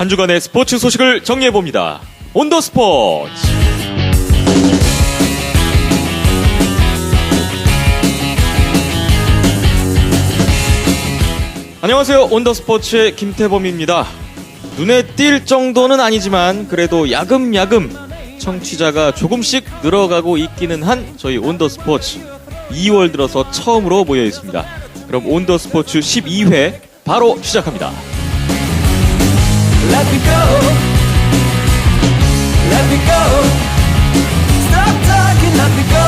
한 주간의 스포츠 소식을 정리해봅니다. 온더 스포츠. 안녕하세요. 온더 스포츠의 김태범입니다. 눈에 띌 정도는 아니지만 그래도 야금야금 청취자가 조금씩 늘어가고 있기는 한 저희 온더 스포츠 2월 들어서 처음으로 모여 있습니다. 그럼 온더 스포츠 12회 바로 시작합니다. Let me go. Let me go. Stop talking, let me go.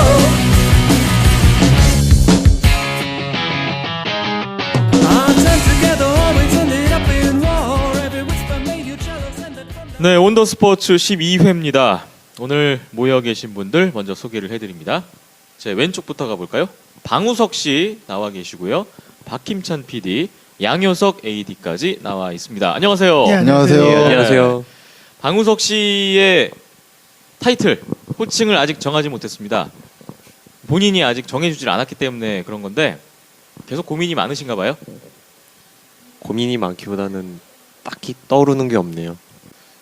Our time together always ended up in war. Every whisper made you jealous and that from the... 네, 온더 스포츠 12회입니다. 오늘 모여 계신 분들 먼저 소개를 해드립니다. 제 왼쪽부터 가볼까요? 방우석 씨 나와 계시고요. 박힘찬 PD, 양효석 AD까지 나와 있습니다. 안녕하세요. 네, 안녕하세요. 네. 안녕하세요. 방우석 씨의 타이틀, 호칭을 아직 정하지 못했습니다. 본인이 아직 정해주질 않았기 때문에 그런 건데 계속 고민이 많으신가 봐요? 고민이 많기보다는 딱히 떠오르는 게 없네요.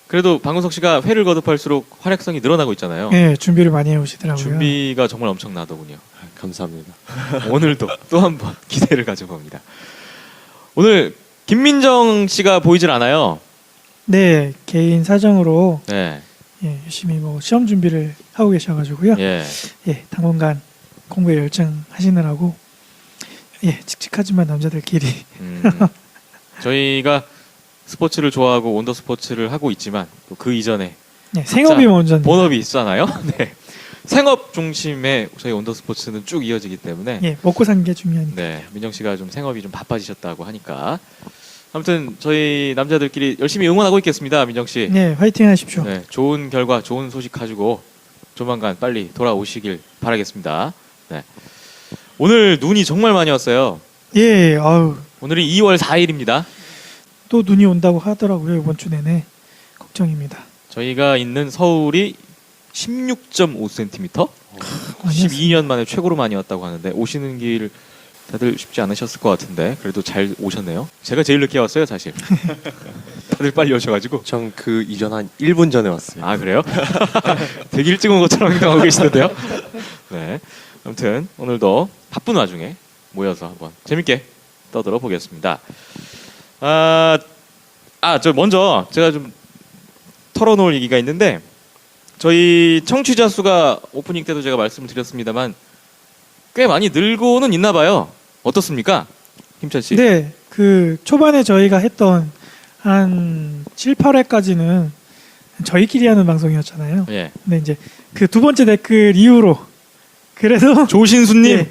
그래도 방우석 씨가 회를 거듭할수록 활약성이 늘어나고 있잖아요. 네, 준비를 많이 해오시더라고요. 준비가 정말 엄청나더군요. 감사합니다. 오늘도 또 한 번 기대를 가져봅니다. 오늘 김민정 씨가 보이질 않아요. 네, 개인 사정으로 네, 열심히 뭐 시험 준비를 하고 계셔가지고요. 예. 당분간 공부에 열정하시느라고 칙칙하지만 남자들끼리 저희가 스포츠를 좋아하고 온더 스포츠를 하고 있지만 또 그 이전에 생업이 먼저. 본업이 있잖아요. 네. 생업 중심의 저희 온더 스포츠는 쭉 이어지기 때문에 먹고 사는 게 중요하니까. 네, 민정 씨가 좀 생업이 좀 바빠지셨다고 하니까 아무튼 저희 남자들끼리 열심히 응원하고 있겠습니다, 민정 씨. 네, 화이팅 하십시오. 네, 좋은 결과, 좋은 소식 가지고 조만간 빨리 돌아오시길 바라겠습니다. 네. 오늘 눈이 정말 많이 왔어요. 예, 아우 오늘이 2월 4일입니다. 또 눈이 온다고 하더라고요. 이번 주 내내 걱정입니다. 저희가 있는 서울이 16.5cm? 12년 만에 최고로 많이 왔다고 하는데 오시는 길 다들 쉽지 않으셨을 것 같은데 그래도 잘 오셨네요. 제가 제일 늦게 왔어요, 사실. 다들 빨리 오셔가지고. 전 그 이전 한 1분 전에 왔어요. 아, 그래요? 되게 일찍 온 것처럼 행동하고 계시는데요. 네. 아무튼 오늘도 바쁜 와중에 모여서 한번 재밌게 떠들어 보겠습니다. 저 먼저 제가 좀 털어놓을 얘기가 있는데 저희 청취자 수가 오프닝 때도 제가 말씀을 드렸습니다만 꽤 많이 늘고는 있나 봐요. 어떻습니까? 힘찬 씨. 네, 그 초반에 저희가 했던 한 7, 8회까지는 저희끼리 하는 방송이었잖아요. 예. 근데 이제 그 두 번째 댓글 이후로 그래도 조신수님 예,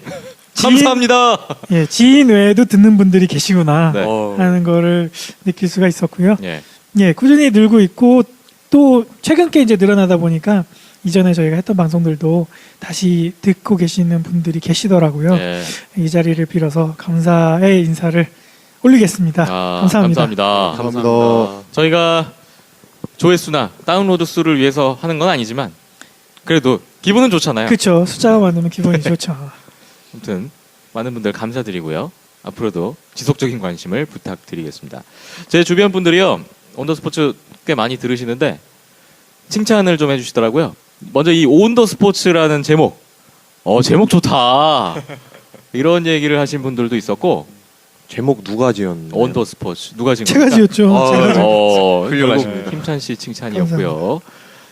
감사합니다. 지인 외에도 듣는 분들이 계시구나 네. 하는 거를 느낄 수가 있었고요. 예. 꾸준히 늘고 있고 또 최근 게 이제 늘어나다 보니까 이전에 저희가 했던 방송들도 다시 듣고 계시는 분들이 계시더라고요. 예. 이 자리를 빌어서 감사의 인사를 올리겠습니다. 감사합니다. 감사합니다. 저희가 조회수나 다운로드 수를 위해서 하는 건 아니지만 그래도 기분은 좋잖아요. 그렇죠. 숫자가 많으면 기분이 좋죠. 아무튼 많은 분들 감사드리고요. 앞으로도 지속적인 관심을 부탁드리겠습니다. 제 주변 분들이요. 온더 스포츠 꽤 많이 들으시는데 칭찬을 좀 해주시더라고요. 먼저 이 온더 스포츠라는 제목. 제목 좋다. 이런 얘기를 하신 분들도 있었고 제목 누가 지었나요? 온더 스포츠. 누가 지은 제가 겁니까? 지었죠. 제가 지었죠. 훌륭하십니다. 힘찬 씨 칭찬이었고요.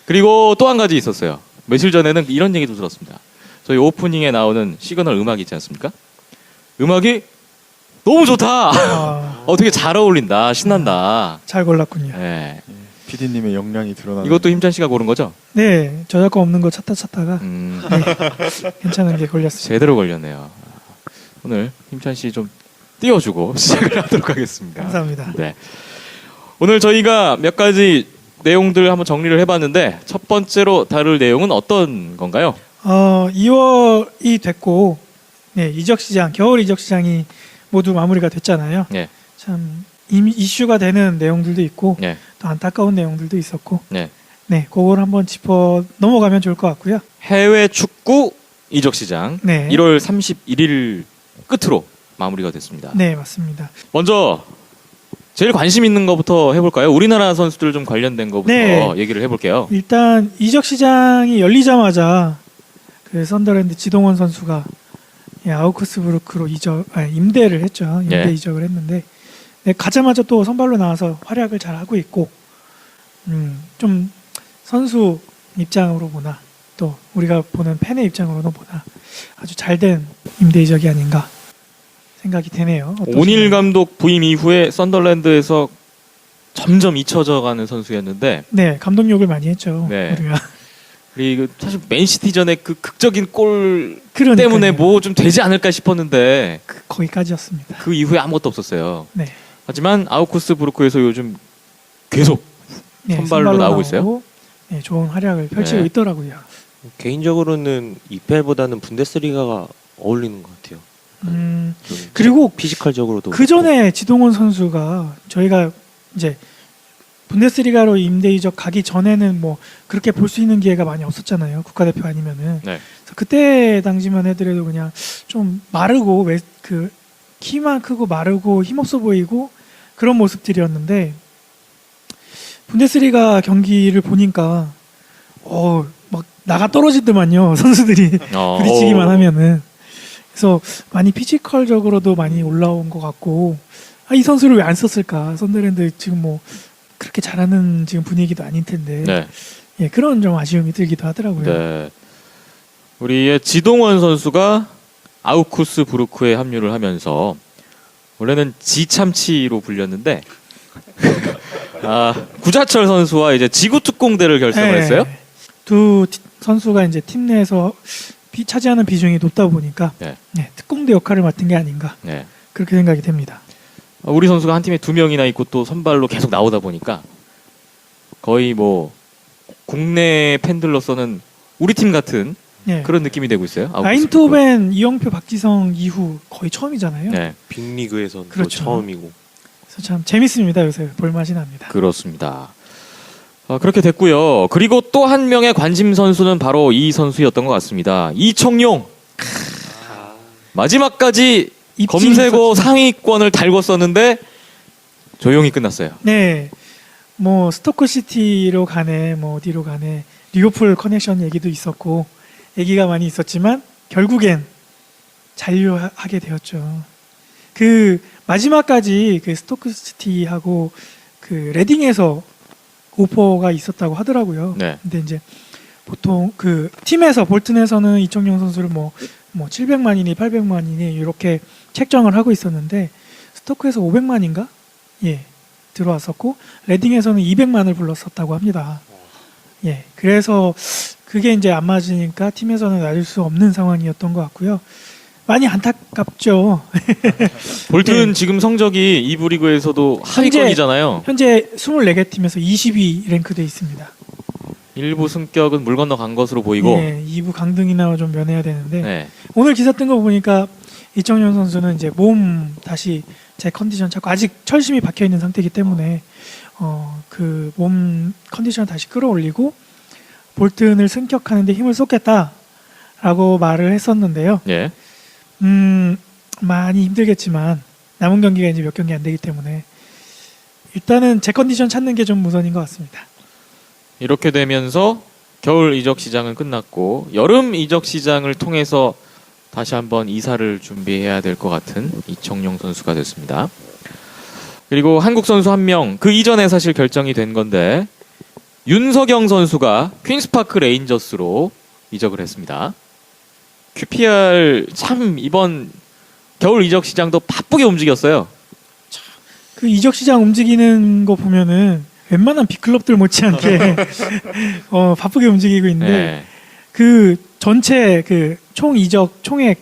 그리고 또 한 가지 있었어요. 며칠 전에는 이런 얘기도 들었습니다. 저희 오프닝에 나오는 시그널 음악 있지 않습니까? 음악이 너무 좋다. 되게 잘 어울린다. 신난다. 잘 골랐군요. 네. PD님의 역량이 드러나는. 이것도 힘찬 씨가 고른 거죠? 네, 저작권 없는 거 찾다가 괜찮은 게 걸렸어요. 제대로 걸렸네요. 오늘 힘찬 씨 좀 띄워주고 시작을 하도록 하겠습니다. 감사합니다. 네. 오늘 저희가 몇 가지 내용들 한번 정리를 해봤는데 첫 번째로 다룰 내용은 어떤 건가요? 2월이 됐고 이적 시장, 겨울 이적 시장이 모두 마무리가 됐잖아요. 네. 참 이슈가 되는 내용들도 있고 네. 또 안타까운 내용들도 있었고 네. 그걸 한번 짚어 넘어가면 좋을 것 같고요. 해외 축구 이적 시장 1월 31일 끝으로 마무리가 됐습니다. 네, 맞습니다. 먼저 제일 관심 있는 것부터 해볼까요? 우리나라 선수들 좀 관련된 것부터 네. 얘기를 해볼게요. 일단 이적 시장이 열리자마자 그 썬더랜드 지동원 선수가 아우크스부르크로 임대를 했죠. 임대 예. 이적을 했는데 네, 가자마자 또 선발로 나와서 활약을 잘 하고 있고 좀 선수 입장으로 보나 또 우리가 보는 팬의 입장으로는 보나 아주 잘된 임대 이적이 아닌가 생각이 되네요. 오닐 감독 부임 이후에 썬더랜드에서 점점 잊혀져가는 선수였는데 네, 감독력을 많이 했죠. 네. 우리가. 그리고 사실 맨시티전의 그 극적인 골 그러니까요. 때문에 뭐 좀 되지 않을까 싶었는데 거기까지였습니다. 그 이후에 아무것도 없었어요. 네. 하지만 아우크스부르크에서 요즘 계속 네, 선발로 나오고 있어요? 네, 좋은 활약을 펼치고 네. 있더라고요. 개인적으로는 이펠보다는 분데스리가가 어울리는 것 같아요. 좀 그리고 피지컬적으로도 그 전에 지동원 선수가 저희가 이제 분데스리가로 임대 이적 가기 전에는 뭐 그렇게 볼 수 있는 기회가 많이 없었잖아요. 국가대표 아니면은. 네. 그래서 그때 당시만 해더라도 그냥 좀 마르고 그 키만 크고 마르고 힘없어 보이고 그런 모습들이었는데 분데스리가 경기를 보니까 막 나가 떨어지더만요. 선수들이 부딪히기만 하면은. 그래서 많이 피지컬적으로도 많이 올라온 것 같고 이 선수를 왜 안 썼을까? 썬더랜드 지금 뭐 그렇게 잘하는 지금 분위기도 아닐 텐데 네. 예, 그런 좀 아쉬움이 들기도 하더라고요. 네. 우리의 지동원 선수가 아우쿠스부르크에 합류를 하면서 원래는 지참치로 불렸는데 구자철 선수와 이제 지구특공대를 결성을 네. 했어요. 두 선수가 이제 팀 내에서 차지하는 비중이 높다 보니까 네. 네, 특공대 역할을 맡은 게 아닌가 네. 그렇게 생각이 됩니다. 우리 선수가 한 팀에 2명이나 있고 또 선발로 계속 나오다 보니까 거의 뭐 국내 팬들로서는 우리 팀 같은 네. 그런 느낌이 되고 있어요. 라인톱엔 이영표, 박지성 이후 거의 처음이잖아요. 네, 빅리그에선 그렇죠. 또 처음이고. 그래서 참 재밌습니다. 요새 볼맛이 납니다. 그렇습니다. 그렇게 됐고요. 그리고 또 한 명의 관심 선수는 바로 이 선수였던 것 같습니다. 이청용. 마지막까지 입지는 검색어 있었죠. 상위권을 달궜었는데 조용히 끝났어요. 네, 뭐 스토크시티로 가네, 뭐 어디로 가네, 리오풀 커넥션 얘기도 있었고 얘기가 많이 있었지만 결국엔 잔류하게 되었죠. 그 마지막까지 그 스토크시티하고 그 레딩에서 오퍼가 있었다고 하더라고요. 네. 근데 이제 보통 그 팀에서 볼튼에서는 이청용 선수를 뭐 700만이니 800만이니 이렇게 책정을 하고 있었는데 스토크에서 500만인가? 예. 들어왔었고 레딩에서는 200만을 불렀었다고 합니다. 예. 그래서 그게 이제 안 맞으니까 팀에서는 놔줄 수 없는 상황이었던 것 같고요. 많이 안타깝죠. 볼튼 네. 지금 성적이 이부 리그에서도 하위권이잖아요. 현재 24개 팀에서 20위 랭크돼 있습니다. 일부 승격은 물 건너간 것으로 보이고 예, 2부 강등이나 좀 면해야 되는데 네. 오늘 기사 뜬 거 보니까 이청용 선수는 이제 몸 다시 제 컨디션 찾고 아직 철심이 박혀 있는 상태이기 때문에 그 몸 컨디션 다시 끌어올리고 볼튼을 승격하는데 힘을 쏟겠다라고 말을 했었는데요. 예. 많이 힘들겠지만 남은 경기가 이제 몇 경기 안 되기 때문에 일단은 제 컨디션 찾는 게 좀 우선인 것 같습니다. 이렇게 되면서 겨울 이적 시장은 끝났고 여름 이적 시장을 통해서 다시 한번 이사를 준비해야 될 것 같은 이청용 선수가 됐습니다. 그리고 한국 선수 한 명, 그 이전에 사실 결정이 된 건데 윤석영 선수가 퀸스파크 레인저스로 이적을 했습니다. QPR 참 이번 겨울 이적 시장도 바쁘게 움직였어요. 그 이적 시장 움직이는 거 보면은 웬만한 빅클럽들 못지않게 바쁘게 움직이고 있는데 네. 그 전체 그 총 이적 총액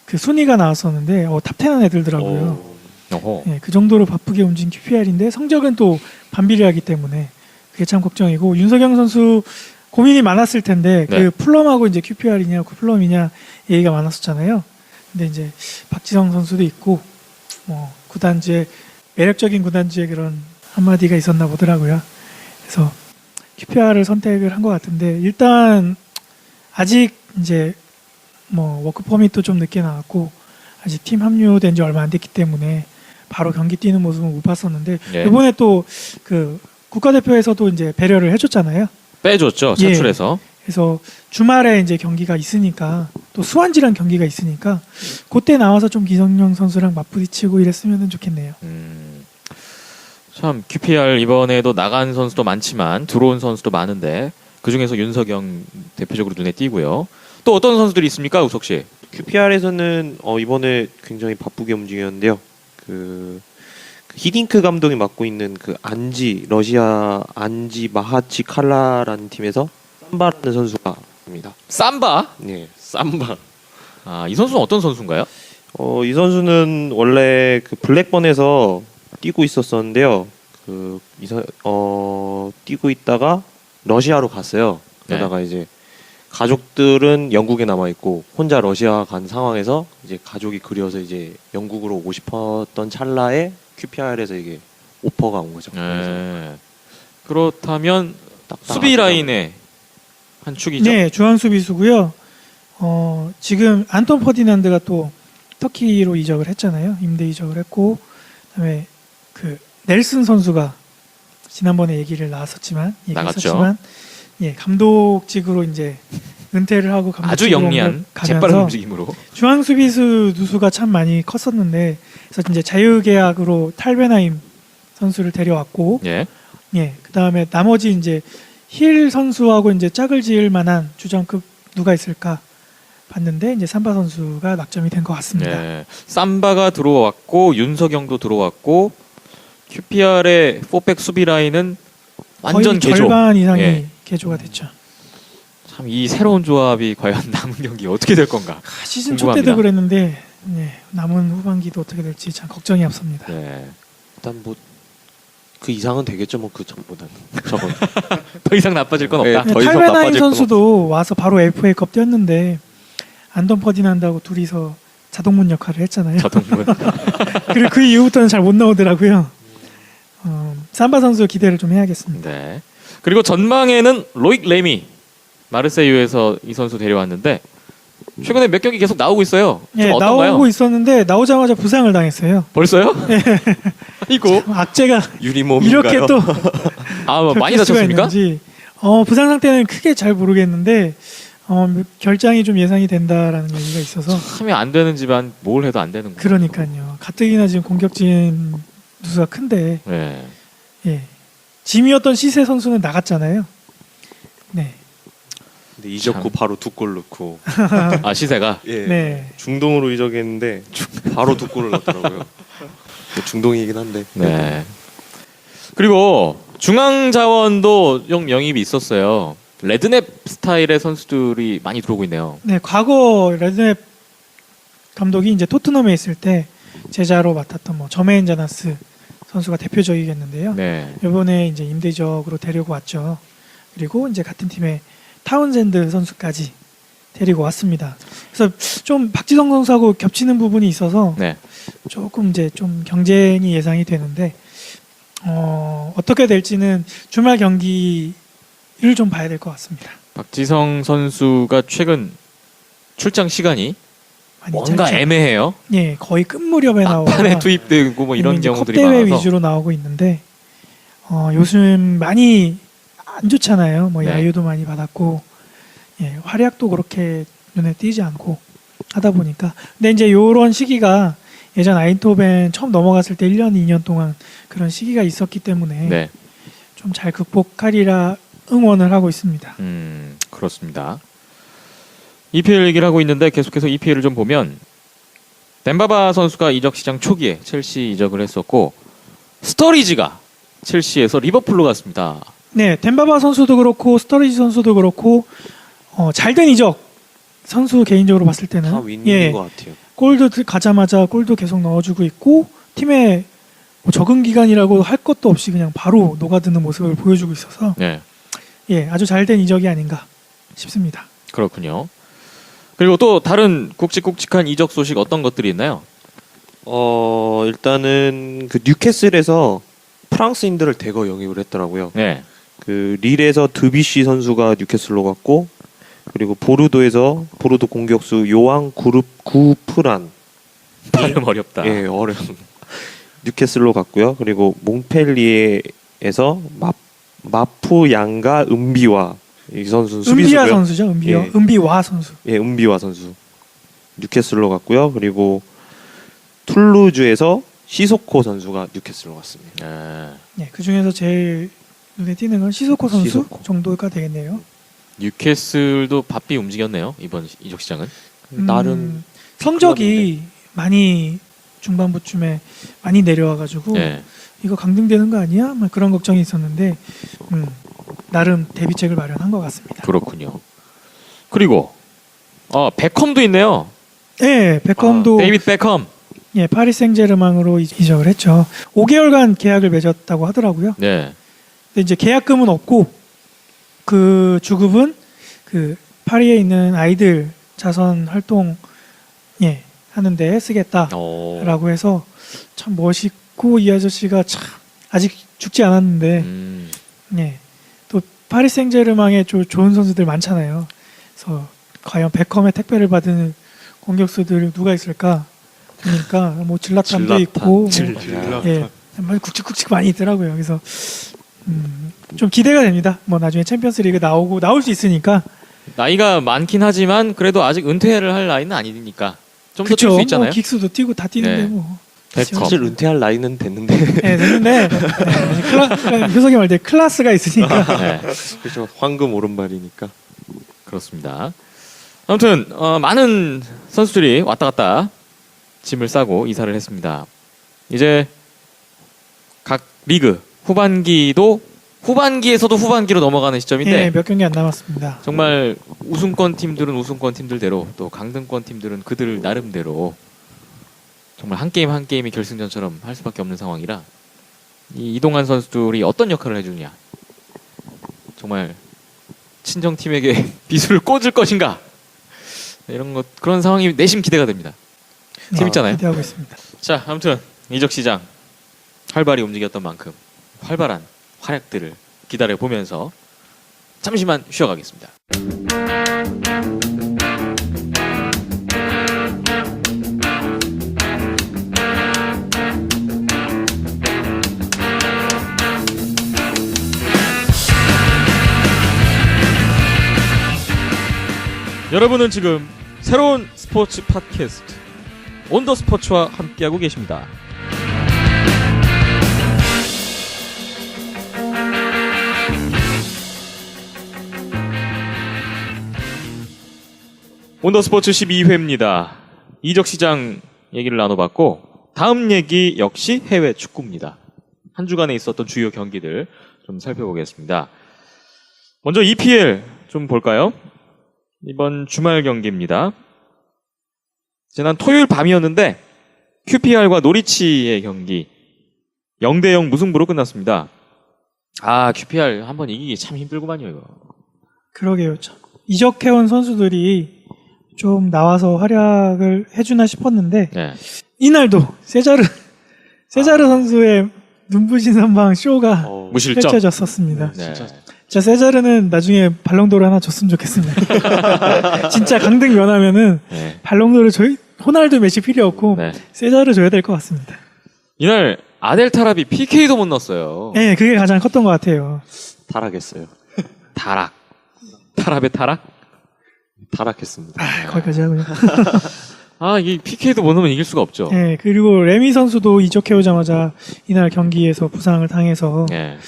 그 순위가 나왔었는데 탑10 애들더라고요. 어허. 예, 그 정도로 바쁘게 움직인 QPR인데 성적은 또 반비례하기 때문에 그게 참 걱정이고 윤석영 선수 고민이 많았을 텐데 네. 그 플럼하고 이제 QPR이냐 그 플럼이냐 얘기가 많았었잖아요. 근데 이제 박지성 선수도 있고 뭐 구단주의 매력적인 구단주의 그런 한마디가 있었나 보더라고요. 그래서 QPR을 선택을 한 것 같은데 일단 아직 이제 뭐 워크 퍼밋도 좀 늦게 나왔고 아직 팀 합류된 지 얼마 안 됐기 때문에 바로 경기 뛰는 모습은 못 봤었는데 예. 이번에 또 그 국가대표에서도 이제 배려를 해줬잖아요. 빼줬죠. 예. 차출해서. 그래서 주말에 이제 경기가 있으니까 또 수완지랑 경기가 있으니까 그때 나와서 좀 기성용 선수랑 맞부딪히고 이랬으면 좋겠네요. 참 QPR 이번에도 나간 선수도 많지만 들어온 선수도 많은데 그 중에서 윤석영 대표적으로 눈에 띄고요. 또 어떤 선수들이 있습니까, 우석 씨? QPR에서는 이번에 굉장히 바쁘게 움직였는데요. 그 히딩크 감독이 맡고 있는 그 러시아 안지 마하치 칼라라는 팀에서 삼바라는 선수가 있습니다. 삼바? 네, 삼바. 아, 이 선수는 어떤 선수인가요? 이 선수는 원래 그 블랙번에서 뛰고 있었었는데요. 뛰고 있다가 러시아로 갔어요. 그러다가 이제 가족들은 영국에 남아 있고 혼자 러시아 간 상황에서 이제 가족이 그리워서 이제 영국으로 오고 싶었던 찰나에 QPR에서 이게 오퍼가 온 거죠. 네. 그렇다면 딱딱하죠. 수비 라인의 한 축이죠. 네, 중앙 수비수고요. 지금 안톤 퍼디난드가 또 터키로 이적을 했잖아요. 임대 이적을 했고 그다음에 그 넬슨 선수가 지난번에 얘기했었지만 예, 감독직으로 이제 은퇴를 하고 아주 감독직으로 영리한 가면서 재빠른 움직임으로. 중앙 수비수 누수가 참 많이 컸었는데 그래서 이제 자유계약으로 탈베나임 선수를 데려왔고 예. 예, 그다음에 나머지 이제 힐 선수하고 이제 짝을 지을 만한 주전급 누가 있을까 봤는데 이제 삼바 선수가 낙점이 된 것 같습니다. 예. 삼바가 들어왔고 윤석영도 들어왔고 QPR의 4백 수비 라인은 완전 거의 개조. 절반 이상이 예. 개조가 됐죠. 참 이 새로운 조합이 과연 남은 경기 어떻게 될 건가? 시즌 초 궁금합니다. 때도 그랬는데 예, 남은 후반기도 어떻게 될지 참 걱정이 앞섭니다. 네. 일단 뭐 그 이상은 되겠죠. 뭐 그 전보다는. 저건. 더 이상 나빠질 건 네. 없다. 더 이상 탈베나임 나빠질 건 선수도 와서 바로 FA컵 뛰었는데 안톤 퍼디난드하고 둘이서 자동문 역할을 했잖아요. 자동문. 그리고 그 이후부터는 잘 못 나오더라고요. 삼바 선수 기대를 좀 해야겠습니다. 네. 그리고 전망에는 로익 레미 마르세유에서 이 선수 데려왔는데 최근에 몇 경기 계속 나오고 있어요. 좀 예, 어떤가요? 나오고 있었는데 나오자마자 부상을 당했어요. 벌써요? 아이고. 악재가 유리몸인가요? 이렇게 또 아, 많이 겹칠 수가 다쳤습니까? 있는지. 부상 상태는 크게 잘 모르겠는데 결장이 좀 예상이 된다라는 얘기가 있어서 하면 안 되는 집안 뭘 해도 안 되는 거. 그러니까요. 가뜩이나 지금 공격진 누수가 큰데 네. 예. 짐이었던 시세 선수는 나갔잖아요. 네. 근데 이적 후 바로 두 골 넣고 아, 시세가. 예. 네. 중동으로 이적했는데 바로 두 골을 넣더라고요. 뭐 중동이긴 한데. 네. 그리고 중앙 자원도 좀 영입이 있었어요. 레드냅 스타일의 선수들이 많이 들어오고 있네요. 네, 과거 레드넵 감독이 이제 토트넘에 있을 때 제자로 맡았던 뭐 저메인 자나스 선수가 대표적이겠는데요. 네. 이번에 이제 임대적으로 데리고 왔죠. 그리고 이제 같은 팀에 타운젠드 선수까지 데리고 왔습니다. 그래서 좀 박지성 선수하고 겹치는 부분이 있어서 네. 조금 이제 좀 경쟁이 예상이 되는데 어떻게 될지는 주말 경기를 좀 봐야 될 것 같습니다. 박지성 선수가 최근 출장 시간이 많이 뭔가 짧죠. 애매해요. 예, 거의 끝 무렵에 나오고 막판에 투입되고 뭐 이런 경우들이 대회 많아서. 위주로 나오고 있는데 요즘 많이 안 좋잖아요. 뭐 네. 야유도 많이 받았고 예, 활약도 그렇게 눈에 띄지 않고 하다 보니까 근데 이제 요런 시기가 예전 아인토벤 처음 넘어갔을 때 1년, 2년 동안 그런 시기가 있었기 때문에 네. 좀 잘 극복하리라 응원을 하고 있습니다. 그렇습니다. EPL 얘기를 하고 있는데 계속해서 EPL을 좀 보면 덴바바 선수가 이적 시장 초기에 첼시 이적을 했었고 스터리지가 첼시에서 리버풀로 갔습니다. 네, 덴바바 선수도 그렇고 스터리지 선수도 그렇고 잘된 이적 선수 개인적으로 봤을 때는 다 윈윈인 것 같아요. 골도 가자마자 골도 계속 넣어주고 있고 팀에 뭐 적응 기간이라고 할 것도 없이 그냥 바로 녹아드는 모습을 보여주고 있어서 네, 예, 아주 잘된 이적이 아닌가 싶습니다. 그렇군요. 그리고 또 다른 굵직굵직한 이적 소식 어떤 것들이 있나요? 일단은 그 뉴캐슬에서 프랑스인들을 대거 영입을 했더라고요. 네, 그 릴에서 드비시 선수가 뉴캐슬로 갔고 그리고 보르도에서 보르도 공격수 요앙 구프란 발음 어렵다. 예 어려운 뉴캐슬로 갔고요. 그리고 몽펠리에에서 마푸양가 은비와 이 선수는 은비와 수비수고요. 선수죠. 은비와 예. 은비와 선수. 예, 은비와 선수. 뉴캐슬로 갔고요. 그리고 툴루즈에서 시소코 선수가 뉴캐슬로 갔습니다. 네. 예, 그 중에서 제일 눈에 띄는 건 시소코 선수 시소코. 정도가 되겠네요. 뉴캐슬도 바삐 움직였네요. 이번 이적 시장은. 나름 성적이 많이 중반부쯤에 많이 내려와가지고 네. 이거 강등되는 거 아니야? 막 그런 걱정이 있었는데 나름 대비책을 마련한 것 같습니다. 그렇군요. 그리고 베컴도 있네요. 예, 베컴도 데이비드 베컴. 예, 파리 생제르맹으로 이적을 했죠. 5개월간 계약을 맺었다고 하더라고요. 네. 근데 이제 계약금은 없고 그 주급은 그 파리에 있는 아이들 자선 활동 하는데 쓰겠다라고 해서 참 멋있고 이 아저씨가 참 아직 죽지 않았는데 또 파리 생제르맹에 좋은 선수들 많잖아요. 그래서 과연 베컴의 택배를 받은 공격수들 누가 있을까? 그러니까 뭐 질라탄도 있고 정말 굵직굵직 많이 있더라고요. 그래서 좀 기대가 됩니다. 뭐 나중에 챔피언스리그 나올 수 있으니까. 나이가 많긴 하지만 그래도 아직 은퇴를 할 나이는 아니니까 좀 더 뛸 수 있잖아요. 뭐 긱스도 뛰고 다 뛰는데 네. 뭐. 베컴. 사실 은퇴할 나이는 됐는데 네, 됐는데 효석이 말대 클래스가 있으니까. 네. 그렇죠. 황금 오른발이니까. 그렇습니다. 아무튼 많은 선수들이 왔다 갔다 짐을 싸고 이사를 했습니다. 이제 각 리그 후반기에서도 후반기로 넘어가는 시점인데 몇 경기 안 남았습니다. 정말 우승권 팀들은 우승권 팀들대로 또 강등권 팀들은 그들 나름대로 정말 한 게임 한 게임이 결승전처럼 할 수밖에 없는 상황이라 이 이동한 선수들이 어떤 역할을 해주느냐 정말 친정 팀에게 비수를 꽂을 것인가 이런 것 그런 상황이 내심 기대가 됩니다. 재밌잖아요. 기대하고 있습니다. 자, 아무튼 이적 시장 활발히 움직였던 만큼 활발한 활약들을 기다려 보면서 잠시만 쉬어가겠습니다. 여러분은 지금 새로운 스포츠 팟캐스트 온더 스포츠와 함께하고 계십니다. 온더 스포츠 12회입니다. 이적 시장 얘기를 나눠봤고 다음 얘기 역시 해외 축구입니다. 한 주간에 있었던 주요 경기들 좀 살펴보겠습니다. 먼저 EPL 좀 볼까요? 이번 주말 경기입니다. 지난 토요일 밤이었는데 QPR과 노리치의 경기 0대0 무승부로 끝났습니다. QPR 한번 이기기 참 힘들구만요 이거. 그러게요. 참. 이적해온 선수들이 좀 나와서 활약을 해주나 싶었는데 네. 이날도 세자르 선수의 눈부신 선방 쇼가 무실점. 펼쳐졌었습니다. 네. 진짜 세자르는 나중에 발롱도르 하나 줬으면 좋겠습니다. 진짜 강등 면하면은 네. 발롱도르 호날두 메시 필요 없고 네. 세자르 줘야 될 것 같습니다. 이날 아델 타랍이 PK도 못 넣었어요. 네, 그게 가장 컸던 것 같아요. 타락했어요. 타랍의 타락? 타락했습니다. 거기까지 하고요. 이 PK도 못 넣으면 이길 수가 없죠. 네, 그리고 레미 선수도 이적해오자마자 이날 경기에서 부상을 당해서 네.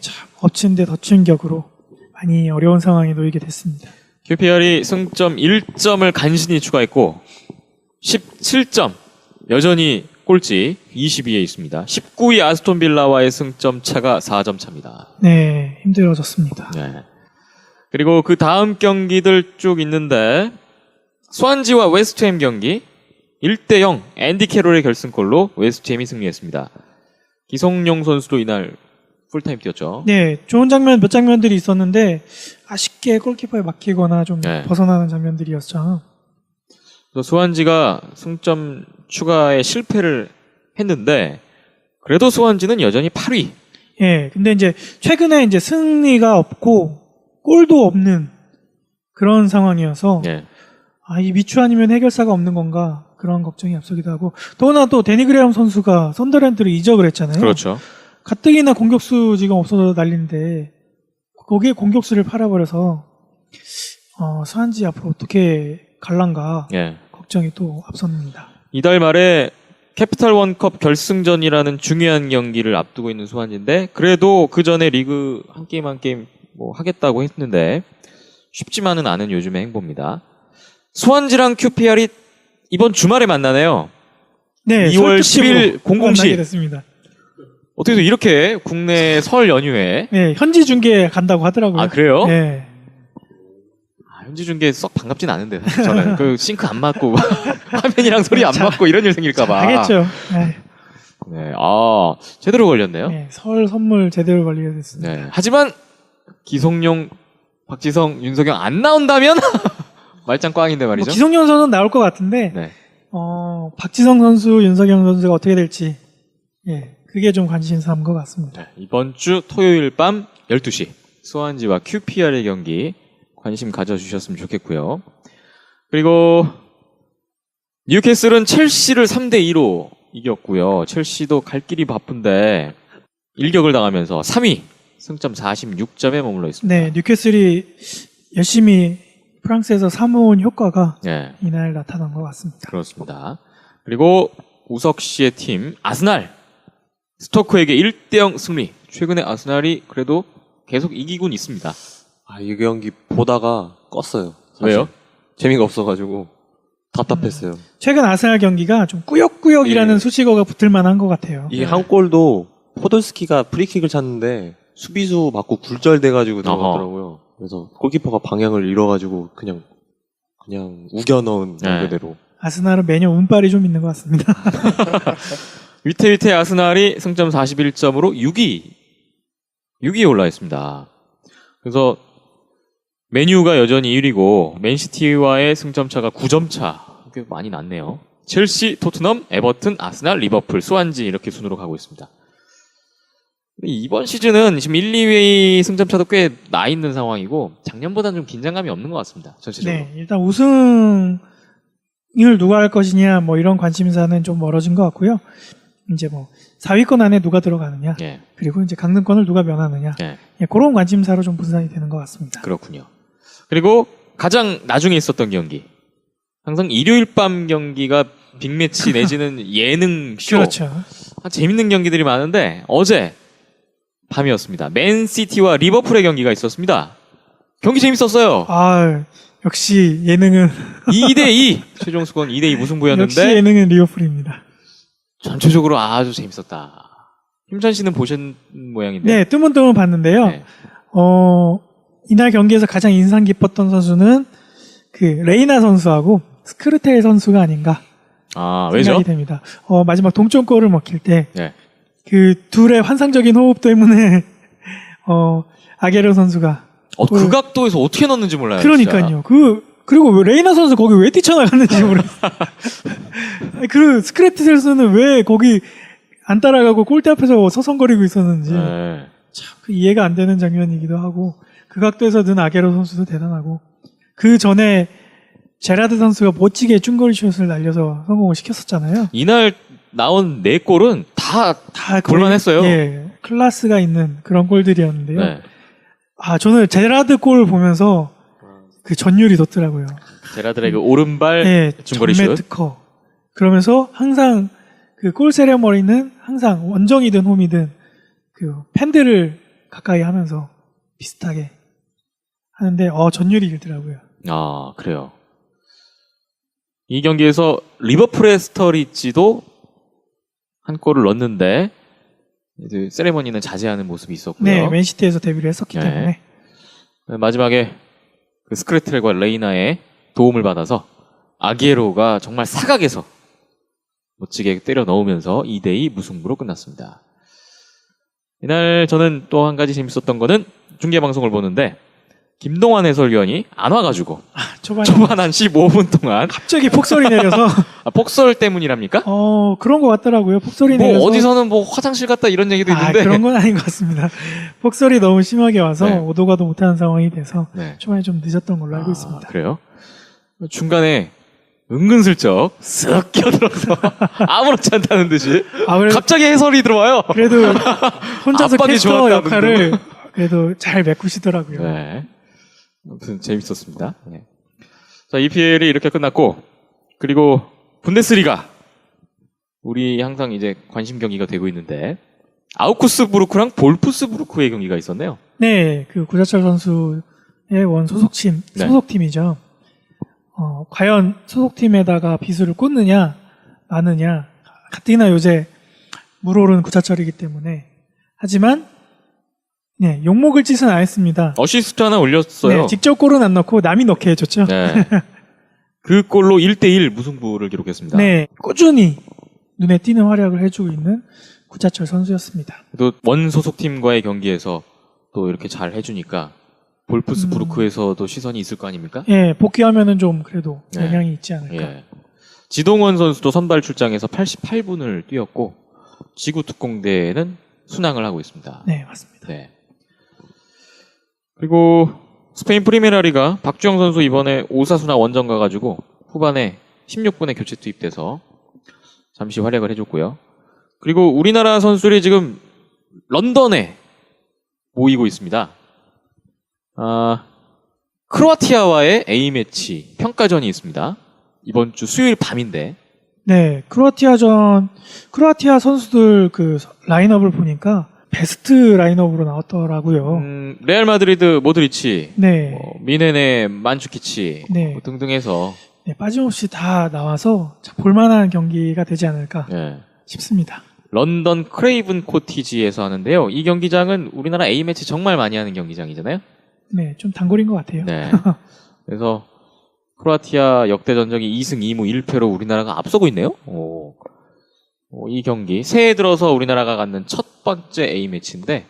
참 엎친 데 덮친 격으로 많이 어려운 상황에 놓이게 됐습니다. QPR이 승점 1점을 간신히 추가했고 17점 여전히 꼴찌 22에 있습니다. 19위 아스톤 빌라와의 승점 차가 4점 차입니다. 네, 힘들어졌습니다. 네. 그리고 그 다음 경기들 쭉 있는데 스완지와 웨스트햄 경기 1대0 앤디 캐롤의 결승골로 웨스트햄이 승리했습니다. 기성용 선수도 이날 풀타임 뛰었죠. 네, 좋은 몇 장면들이 있었는데 아쉽게 골키퍼에 막히거나 좀 네. 벗어나는 장면들이었죠. 그래서 스완지가 승점 추가에 실패를 했는데 그래도 스완지는 여전히 8위. 예, 근데 이제 최근에 이제 승리가 없고 골도 없는 그런 상황이어서 네. 이 미추 아니면 해결사가 없는 건가 그런 걱정이 앞서기도 하고 더구나 또 데니 그레엄 선수가 선더랜드를 이적을 했잖아요. 그렇죠. 가뜩이나 공격수 지금 없어서 난리인데 거기에 공격수를 팔아버려서 스완지 앞으로 어떻게 갈란가 예. 걱정이 또 앞섭니다. 이달 말에 캐피탈 원컵 결승전이라는 중요한 경기를 앞두고 있는 수완지인데 그래도 그 전에 리그 한 게임 한 게임 뭐 하겠다고 했는데 쉽지만은 않은 요즘의 행보입니다. 수완지랑 QPR이 이번 주말에 만나네요. 네, 2월 설득집으로 10일 00시. 만나게 됐습니다. 어떻게 해서 이렇게 국내 설 연휴에 네, 현지 중계 간다고 하더라고요. 아 그래요? 네. 현지 중계 썩 반갑진 않은데 사실 저는 그 싱크 안 맞고 화면이랑 소리 안 맞고 이런 일 생길까봐. 알겠죠. 네. 네, 제대로 걸렸네요. 네, 설 선물 제대로 걸리게 됐습니다. 네. 하지만 기성용, 박지성, 윤석영 안 나온다면 말짱 꽝인데 뭐 말이죠. 기성용 선수는 나올 것 같은데 네. 박지성 선수, 윤석영 선수가 어떻게 될지 예, 그게 좀 관심사인 것 같습니다. 네, 이번 주 토요일 밤 12시 수완지와 QPR의 경기 관심 가져주셨으면 좋겠고요. 그리고 뉴캐슬은 첼시를 3대2로 이겼고요. 첼시도 갈 길이 바쁜데 일격을 당하면서 3위 승점 46점에 머물러 있습니다. 네, 뉴캐슬이 열심히 프랑스에서 사모은 효과가 네, 이날 나타난 것 같습니다. 그렇습니다. 그리고 우석 씨의 팀 아스날 스토크에게 1대0 승리. 최근에 아스날이 그래도 계속 이기곤 있습니다. 이 경기 보다가 껐어요. 사실. 왜요? 재미가 없어가지고 답답했어요. 최근 아스날 경기가 좀 꾸역꾸역이라는 예. 수식어가 붙을 만한 것 같아요. 이게 한 골도 포돌스키가 프리킥을 찼는데 수비수 맞고 굴절돼가지고 들어갔더라고요. 그래서 골키퍼가 방향을 잃어가지고 그냥 우겨 넣은 말 네. 그대로. 아스날은 매년 운빨이 좀 있는 것 같습니다. 위태위태 아스날이 승점 41점으로 6위에 올라 있습니다. 그래서 맨유가 여전히 1위고 맨시티와의 승점 차가 9점 차. 꽤 많이 났네요. 첼시, 토트넘, 에버튼, 아스날, 리버풀, 스완지 이렇게 순으로 가고 있습니다. 근데 이번 시즌은 지금 1, 2위 승점 차도 꽤 나 있는 상황이고 작년보다는 좀 긴장감이 없는 것 같습니다. 전체적으로. 네, 일단 우승을 누가 할 것이냐 뭐 이런 관심사는 좀 멀어진 것 같고요. 이제 뭐 4위권 안에 누가 들어가느냐, 예, 그리고 이제 강등권을 누가 면하느냐, 예, 예, 그런 관심사로 좀 분산이 되는 것 같습니다. 그렇군요. 그리고 가장 나중에 있었던 경기. 항상 일요일 밤 경기가 빅매치 내지는 예능 쇼. 그렇죠. 재밌는 경기들이 많은데 어제 밤이었습니다. 맨시티와 리버풀의 경기가 있었습니다. 경기 재밌었어요. 아, 역시 예능은 2대2 최종 스코어는 2대2 역시 무승부였는데 예능은 리버풀입니다. 전체적으로 아주 재밌었다. 힘찬 씨는 보신 모양인데. 네, 뜨문뜨문 봤는데요. 네. 이날 경기에서 가장 인상 깊었던 선수는 그 레이나 선수하고 스크르텔 선수가 아닌가 왜죠? 생각이 됩니다. 마지막 동점골을 먹힐 때 네. 그 둘의 환상적인 호흡 때문에 아게르 선수가 그 각도에서 어떻게 넣는지 몰라요. 그러니까요. 그리고 왜 레이나 선수 거기 왜 뛰쳐나갔는지 모르겠어요. 그 스크래트 선수는 왜 거기 안 따라가고 골대 앞에서 서성거리고 있었는지 진짜. 네. 참 이해가 안 되는 장면이기도 하고 그 각도에서 는 아게로 선수도 대단하고 그 전에 제라드 선수가 멋지게 중거리 슛을 날려서 성공을 시켰었잖아요. 이날 나온 4골은 다 다 볼만했어요. 예, 클래스가 있는 그런 골들이었는데요. 네. 저는 제라드 골 보면서 그 전율이 돋더라고요. 제라드의 그 오른발 예, 중거리 전매 슛. 특허. 그러면서 항상 그 골 세레머니는 항상 원정이든 홈이든 그 팬들을 가까이 하면서 비슷하게 하는데 전율이 일더라고요. 그래요. 이 경기에서 리버풀의 스터리지도 한 골을 넣었는데 이제 세레머니는 자제하는 모습이 있었고요. 네, 맨시티에서 데뷔를 했었기 네. 때문에 마지막에 그 스크래틀과 레이나의 도움을 받아서 아기에로가 정말 사각에서 멋지게 때려 넣으면서 2대2 무승부로 끝났습니다. 이날 저는 또 한 가지 재밌었던 거는 중계방송을 보는데 김동완 해설위원이 안 와가지고 초반에 초반 한 15분 동안 갑자기 폭설이 내려서 폭설 때문이랍니까? 그런 것 같더라고요. 폭설이 뭐 내려서 어디서는 뭐 화장실 갔다 이런 얘기도 있는데 그런 건 아닌 것 같습니다. 폭설이 너무 심하게 와서 네. 오도 가도 못하는 상황이 돼서 네. 초반에 좀 늦었던 걸로 알고 있습니다. 그래요? 중간에 은근슬쩍 쓱 껴들어서 아무렇지 않다는 듯이 그래도, 갑자기 해설이 들어와요. 그래도 혼자서 압박이 캐스터 좋았다는 역할을 그래도 잘 메꾸시더라고요. 네. 아무튼 재밌었습니다. 네. 자, EPL이 이렇게 끝났고, 그리고 분데스리가 우리 항상 이제 관심 경기가 되고 있는데 아우쿠스부르크랑 볼프스부르크의 경기가 있었네요. 네, 그 구자철 선수의 원 소속팀 네. 소속팀이죠. 과연 소속팀에다가 비수를 꽂느냐 마느냐 가뜩이나 요새 물오른 구자철이기 때문에 하지만 네, 욕먹을 짓은 안 했습니다. 어시스트 하나 올렸어요. 네, 직접 골은 안 넣고 남이 넣게 해줬죠. 네. 그 골로 1대1 무승부를 기록했습니다. 네, 꾸준히 눈에 띄는 활약을 해주고 있는 구자철 선수였습니다. 또 원 소속팀과의 경기에서 또 이렇게 잘 해주니까 볼프스부르크에서도 시선이 있을 거 아닙니까? 예, 복귀하면은 좀 그래도 네. 영향이 있지 않을까. 예. 지동원 선수도 선발 출장에서 88분을 뛰었고 지구 특공대에는 순항을 하고 있습니다. 네, 맞습니다. 네. 그리고 스페인 프리메라리가 박주영 선수 이번에 오사수나 원정 가가지고 후반에 16분에 교체 투입돼서 잠시 활약을 해줬고요. 그리고 우리나라 선수들이 지금 런던에 모이고 있습니다. 크로아티아와의 A매치 평가전이 있습니다. 이번 주 수요일 밤인데. 네, 크로아티아 선수들 그 라인업을 보니까 베스트 라인업으로 나왔더라고요. 레알 마드리드 모드리치, 네, 미네네 만주키치 네. 등등 해서 네, 빠짐없이 다 나와서 참 볼만한 경기가 되지 않을까 예. 싶습니다. 런던 크레이븐 코티지에서 하는데요. 이 경기장은 우리나라 A매치 정말 많이 하는 경기장이잖아요. 네, 좀 단골인 것 같아요. 네. 그래서 크로아티아 역대 전적이 2승 2무 1패로 우리나라가 앞서고 있네요. 이 경기 새해 들어서 우리나라가 갖는 첫 번째 A매치인데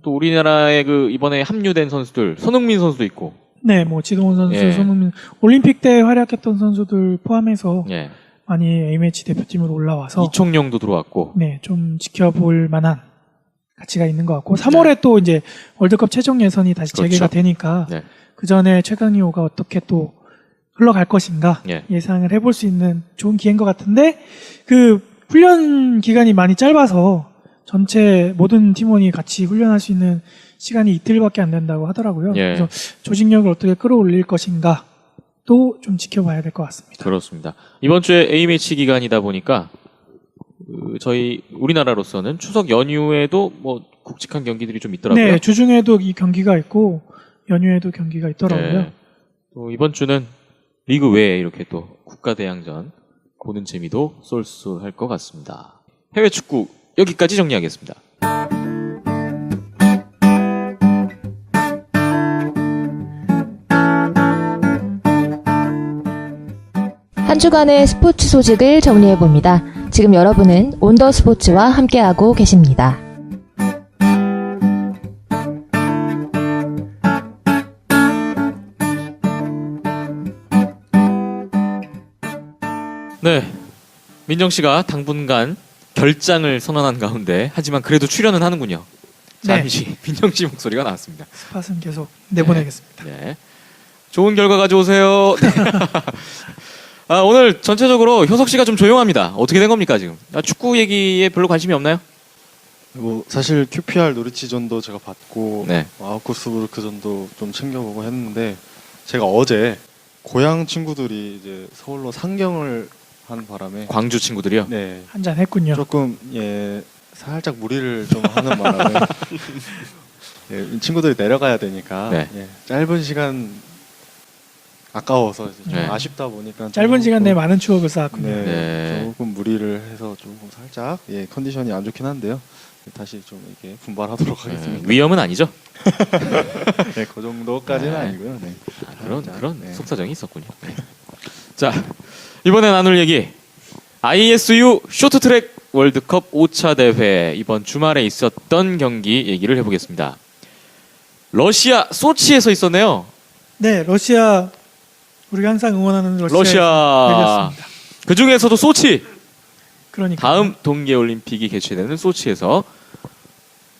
또 우리나라의 그 이번에 합류된 선수들 손흥민 선수도 있고 네, 뭐 지동원 선수, 예. 손흥민 올림픽 때 활약했던 선수들 포함해서 예. 많이 A매치 대표팀으로 올라와서 이청용도 들어왔고 네, 좀 지켜볼 만한 가치가 있는 것 같고 3월에 또 이제 월드컵 최종 예선이 다시 그렇죠. 재개가 되니까 네. 그 전에 최강희호가 어떻게 또 흘러갈 것인가 예. 예상을 해볼 수 있는 좋은 기회인 것 같은데 그 훈련 기간이 많이 짧아서 전체 모든 팀원이 같이 훈련할 수 있는 시간이 이틀밖에 안 된다고 하더라고요. 예. 그래서 조직력을 어떻게 끌어올릴 것인가 또 좀 지켜봐야 될 것 같습니다. 그렇습니다. 이번 주에 A매치 기간이다 보니까 저희 우리나라로서는 추석 연휴에도 뭐 굵직한 경기들이 좀 있더라고요. 네, 주중에도 이 경기가 있고 연휴에도 경기가 있더라고요. 네. 또 이번 주는 리그 외에 이렇게 또 국가대항전 보는 재미도 쏠쏠할 것 같습니다. 해외 축구 여기까지 정리하겠습니다. 한 주간의 스포츠 소식을 정리해봅니다. 지금 여러분은 온더 스포츠와 함께하고 계십니다. 네, 민정 씨가 당분간 결장을 선언한 가운데 하지만 그래도 출연은 하는군요. 네. 잠시 민정 씨 목소리가 나왔습니다. 스팟은 계속 내보내겠습니다. 네, 좋은 결과 가져오세요. 네. 오늘 전체적으로 효석 씨가 좀 조용합니다. 어떻게 된 겁니까 지금? 축구 얘기에 별로 관심이 없나요? 뭐 사실 QPR 노리치전도 제가 봤고 네. 아우크스부르크전도 좀 챙겨보고 했는데 제가 어제 고향 친구들이 이제 서울로 상경을 한 바람에 광주 친구들이요. 네 한잔 했군요. 조금 살짝 무리를 좀 하는 바람에 친구들이 내려가야 되니까 네. 짧은 시간 아까워서 이제 좀 네. 아쉽다 보니까 짧은 조금, 시간 내에 많은 추억을 쌓았군요. 네. 조금 무리를 해서 조금 살짝 컨디션이 안 좋긴 한데요. 다시 좀 이렇게 분발하도록 하겠습니다. 위험은 아니죠? 네, 그 정도까지는 네. 아니고요. 네. 그런 네. 속사정이 있었군요. 네. 자, 이번에 나눌 얘기 ISU 쇼트트랙 월드컵 5차 대회 이번 주말에 있었던 경기 얘기를 해보겠습니다. 러시아 소치에서 있었네요. 네, 러시아 우리가 항상 응원하는 러시아 러시아 그 중에서도 소치 그러니까 다음 동계올림픽이 개최되는 소치에서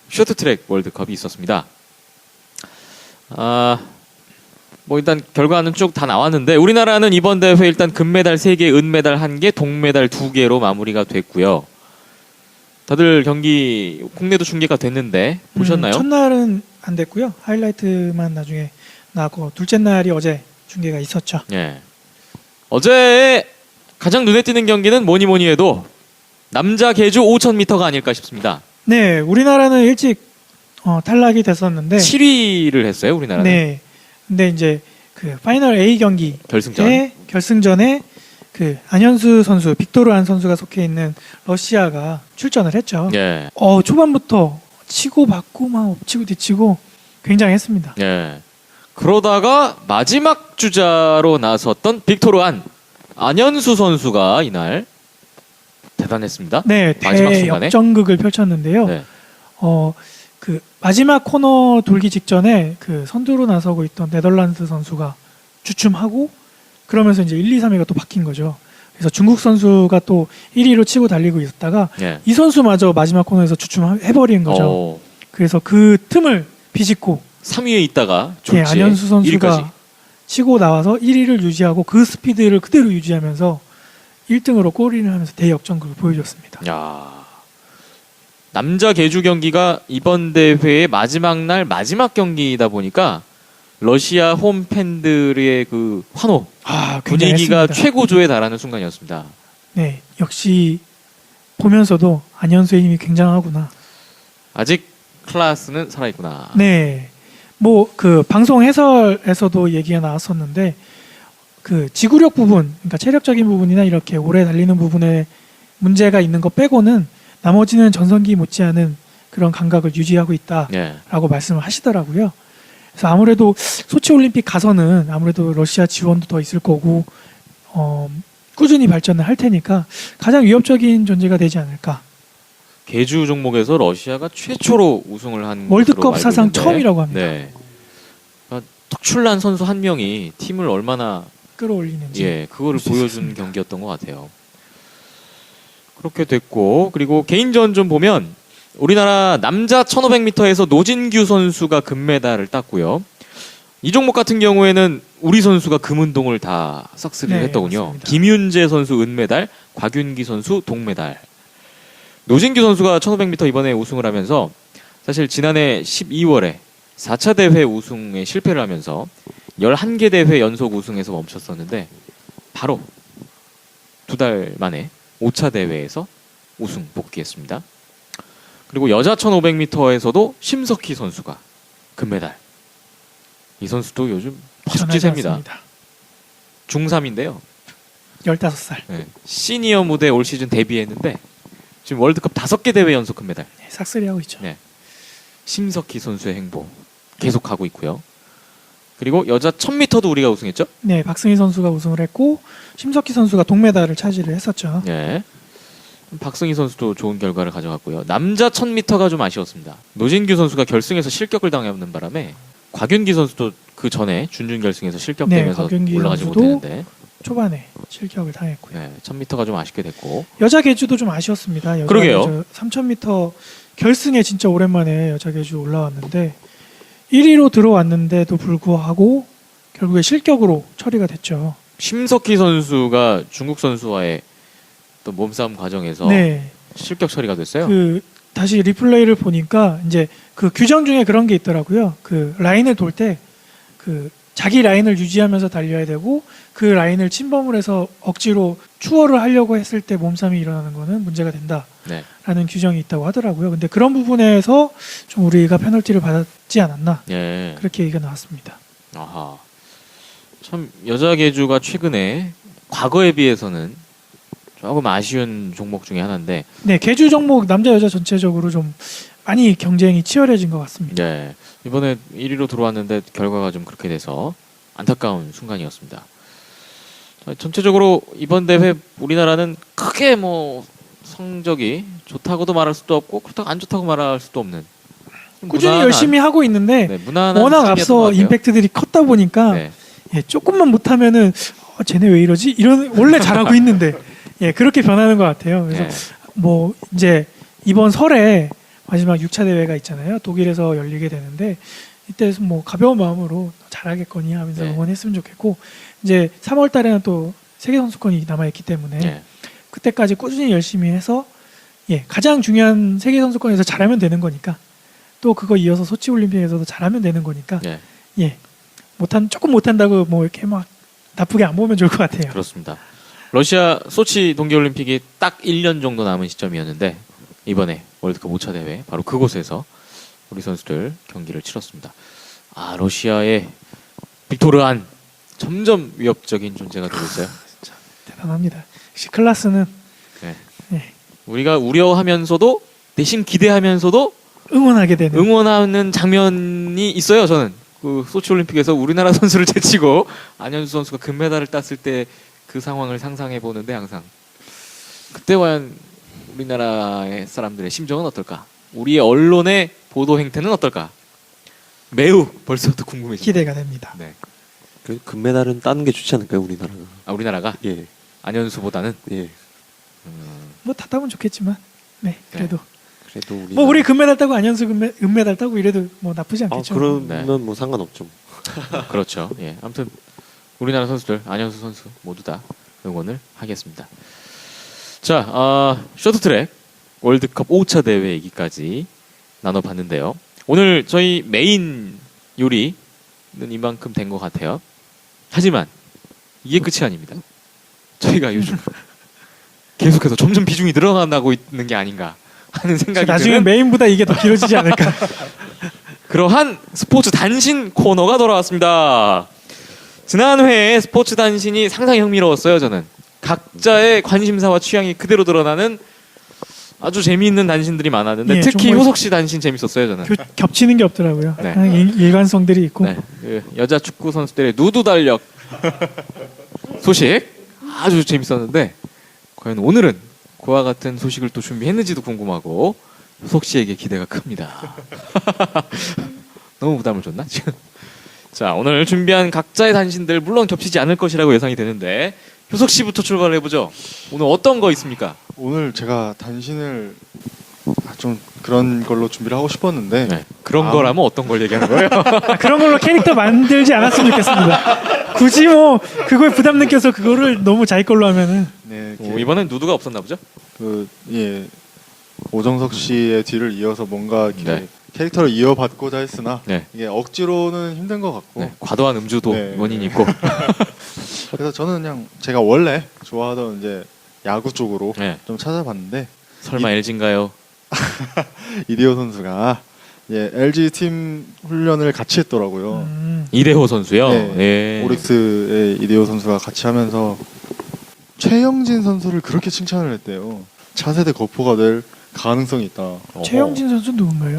쇼트트랙 월드컵이 있었습니다. 뭐 일단 결과는 쭉 다 나왔는데 우리나라는 이번 대회 일단 금메달 3개, 은메달 1개, 동메달 2개로 마무리가 됐고요. 다들 경기 국내도 중계가 됐는데 보셨나요? 첫날은 안 됐고요. 하이라이트만 나중에 나왔고 둘째 날이 어제 중계가 있었죠. 예. 어제 가장 눈에 띄는 경기는 뭐니 해도 남자 계주 5,000m가 아닐까 싶습니다. 네, 우리나라는 일찍 탈락이 됐었는데 7위를 했어요, 우리나라는. 네. 근데 이제 그 파이널 A 경기 결승전. 결승전에 그 안현수 선수, 빅토르 안 선수가 속해 있는 러시아가 출전을 했죠. 예. 초반부터 치고 받고 막 엎치고 뒤치고 굉장했습니다. 예. 그러다가 마지막 주자로 나섰던 빅토르 안현수 선수가 이날 대단했습니다. 네, 마지막 순간에. 대역전극을 펼쳤는데요. 네. 그 마지막 코너 돌기 직전에 그 선두로 나서고 있던 네덜란드 선수가 주춤하고 그러면서 이제 1, 2, 3위가 또 바뀐 거죠. 그래서 중국 선수가 또 1위로 치고 달리고 있었다가 예. 이 선수마저 마지막 코너에서 주춤해버린 거죠. 어, 그래서 그 틈을 비집고 3위에 있다가 예, 졸지에 안현수 선수가 1위까지. 치고 나와서 1위를 유지하고 그 스피드를 그대로 유지하면서 1등으로 골인을 하면서 대역전극을 보여줬습니다. 야. 남자 계주 경기가 이번 대회의 마지막 날 마지막 경기이다 보니까 러시아 홈 팬들의 그 환호 분위기가 굉장했습니다. 최고조에 달하는 순간이었습니다. 네, 역시 보면서도 안현수의 힘이 굉장하구나. 아직 클라스는 살아있구나. 네, 뭐 그 방송 해설에서도 얘기가 나왔었는데 그 지구력 부분, 그러니까 체력적인 부분이나 이렇게 오래 달리는 부분에 문제가 있는 거 빼고는 나머지는 전성기 못지않은 그런 감각을 유지하고 있다라고 예. 말씀을 하시더라고요. 그래서 아무래도 소치 올림픽 가서는 아무래도 러시아 지원도 더 있을 거고 꾸준히 발전을 할 테니까 가장 위협적인 존재가 되지 않을까. 계주 종목에서 러시아가 최초로 우승을 한 월드컵 것으로 알고 사상 있는데, 처음이라고 합니다. 네. 그러니까 특출난 선수 한 명이 팀을 얼마나 끌어올리는지. 예, 그거를 볼수 보여준 있었습니다. 경기였던 것 같아요. 그렇게 됐고 그리고 개인전 좀 보면 우리나라 남자 1500m에서 노진규 선수가 금메달을 땄고요. 이 종목 같은 경우에는 우리 선수가 금운동을 다 싹쓸이를 네, 했더군요. 맞습니다. 김윤재 선수 은메달, 곽윤기 선수 동메달. 노진규 선수가 1500m 이번에 우승을 하면서 사실 지난해 12월에 4차 대회 우승에 실패를 하면서 11개 대회 연속 우승에서 멈췄었는데 바로 2달 만에 5차 대회에서 우승 복귀했습니다. 그리고 여자 1500m에서도 심석희 선수가 금메달. 이 선수도 요즘 퍼죽지세입니다. 중3인데요. 15살. 네. 시니어 무대 올 시즌 데뷔했는데 지금 월드컵 5개 대회 연속 금메달. 네, 싹쓸이 하고 있죠. 네. 심석희 선수의 행보 계속하고 있고요. 그리고 여자 1000m도 우리가 우승했죠? 네, 박승희 선수가 우승을 했고 심석희 선수가 동메달을 차지를 했었죠. 네. 박승희 선수도 좋은 결과를 가져갔고요. 남자 1000m가 좀 아쉬웠습니다. 노진규 선수가 결승에서 실격을 당하는 바람에 곽윤기 선수도 그 전에 준결승에서 실격되면서 곽윤기 올라가지 선수도 못했는데 초반에 실격을 당했고요. 네, 1000m가 좀 아쉽게 됐고 여자 계주도 좀 아쉬웠습니다. 여자 그러게요. 계주 3000m 결승에 진짜 오랜만에 여자 계주 올라왔는데 1위로 들어왔는데도 불구하고 결국에 실격으로 처리가 됐죠. 심석희 선수가 중국 선수와의 또 몸싸움 과정에서 네, 실격 처리가 됐어요. 그 다시 리플레이를 보니까 이제 그 규정 중에 그런 게 있더라고요. 그 라인을 돌 때 그 자기 라인을 유지하면서 달려야 되고 그 라인을 침범을 해서 억지로 추월을 하려고 했을 때 몸싸움이 일어나는 거는 문제가 된다라는 네. 규정이 있다고 하더라고요. 근데 그런 부분에서 좀 우리가 페널티를 받았지 않았나 예. 그렇게 얘기가 나왔습니다. 아하. 참 여자 계주가 최근에 과거에 비해서는 조금 아쉬운 종목 중에 하나인데 네, 계주 종목 남자 여자 전체적으로 좀 많이 경쟁이 치열해진 것 같습니다. 네. 이번에 1위로 들어왔는데 결과가 좀 그렇게 돼서 안타까운 순간이었습니다. 자, 전체적으로 이번 대회 우리나라는 크게 뭐 성적이 좋다고도 말할 수도 없고 그렇다고 안 좋다고 말할 수도 없는 꾸준히 무난한, 열심히 하고 있는데 네, 무난한 워낙 승리였던 것 앞서 같아요. 임팩트들이 컸다 보니까 네. 예, 조금만 못하면은 쟤네 왜 이러지? 이런 원래 잘하고 있는데 예, 그렇게 변하는 것 같아요. 그래서 네. 뭐 이제 이번 설에 마지막 6차 대회가 있잖아요. 독일에서 열리게 되는데 이때 뭐 가벼운 마음으로 잘하겠거니 하면서 네. 응원했으면 좋겠고 이제 3월 달에는 또 세계 선수권이 남아 있기 때문에 네. 그때까지 꾸준히 열심히 해서 가장 중요한 세계 선수권에서 잘하면 되는 거니까 또 그거 이어서 소치 올림픽에서도 잘하면 되는 거니까 네. 조금 못한다고 뭐 이렇게 막 나쁘게 안 보면 좋을 것 같아요. 그렇습니다. 러시아 소치 동계올림픽이 딱 1년 정도 남은 시점이었는데 이번에 월드컵 5차 대회 바로 그곳에서 우리 선수들 경기를 치렀습니다. 아, 러시아의 빅토르안 점점 위협적인 존재가 되고 있어요. 대단합니다. 역시 클라스는 우리가 우려하면서도 대신 기대하면서도 응원하게 되는 응원하는 장면이 있어요. 저는 그 소치 올림픽에서 우리나라 선수를 제치고 안현수 선수가 금메달을 땄을 때 그 상황을 상상해 보는데 항상 그때 과연 우리나라의 사람들의 심정은 어떨까? 우리의 언론의 보도 행태는 어떨까? 매우 벌써부터 궁금해집니다. 기대가 됩니다. 네. 그 금메달은 따는 게 좋지 않을까요, 우리나라가? 아, 우리나라가 예, 안현수보다는 예. 뭐 다 따면 좋겠지만 그래도 그래도 우리 뭐 우리 금메달 따고 안현수 은메달 따고 이래도 뭐 나쁘지 않겠죠. 그러면 뭐 상관없죠. 그렇죠. 예. 아무튼 우리나라 선수들 안현수 선수 모두 다 응원을 하겠습니다. 자, 쇼트트랙 월드컵 5차 대회 얘기까지 나눠봤는데요. 오늘 저희 메인 요리는 이만큼 된 것 같아요. 하지만 이게 끝이 아닙니다. 저희가 요즘 계속해서 점점 비중이 늘어나고 있는 게 아닌가 하는 생각이 나중에 드는 메인보다 이게 더 길어지지 않을까. 그러한 스포츠 단신 코너가 돌아왔습니다. 지난 회에 스포츠 단신이 상당히 흥미로웠어요. 저는 각자의 관심사와 취향이 그대로 드러나는 아주 재미있는 단신들이 많았는데 특히 정말 효석 씨 단신 재밌었어요. 저는. 겹치는 게 없더라고요. 네. 그냥 일관성들이 있고. 네, 그 여자 축구 선수들의 누드 달력 소식 아주 재밌었는데 과연 오늘은 그와 같은 소식을 또 준비했는지도 궁금하고 효석 씨에게 기대가 큽니다. 너무 부담을 줬나 지금? 자, 오늘 준비한 각자의 단신들 물론 겹치지 않을 것이라고 예상이 되는데 효석 씨부터 출발을 해보죠. 오늘 어떤 거 있습니까? 오늘 제가 단신을 좀 그런 걸로 준비를 하고 싶었는데 네, 그런 거라면 어떤 걸 얘기하는 거예요? 그런 걸로 캐릭터 만들지 않았으면 좋겠습니다. 굳이 뭐 그거에 부담 느껴서 그거를 너무 자기 걸로 하면은 네, 이번엔 누드가 없었나 보죠? 오정석 씨의 뒤를 이어서 뭔가 이렇게 네. 캐릭터를 이어받고자 했으나 네. 이게 억지로는 힘든 것 같고 네, 과도한 음주도 네. 원인이 있고. 그래서 저는 그냥 제가 원래 좋아하던 이제 야구 쪽으로 네. 좀 찾아봤는데 설마 LG인가요? 이대호 선수가 LG 팀 훈련을 같이 했더라고요. 이대호 선수요. 네. 예. 오릭스의 이대호 선수가 같이 하면서 최영진 선수를 그렇게 칭찬을 했대요. 차세대 거포가 될 가능성이 있다. 어허. 최영진 선수 누군가요?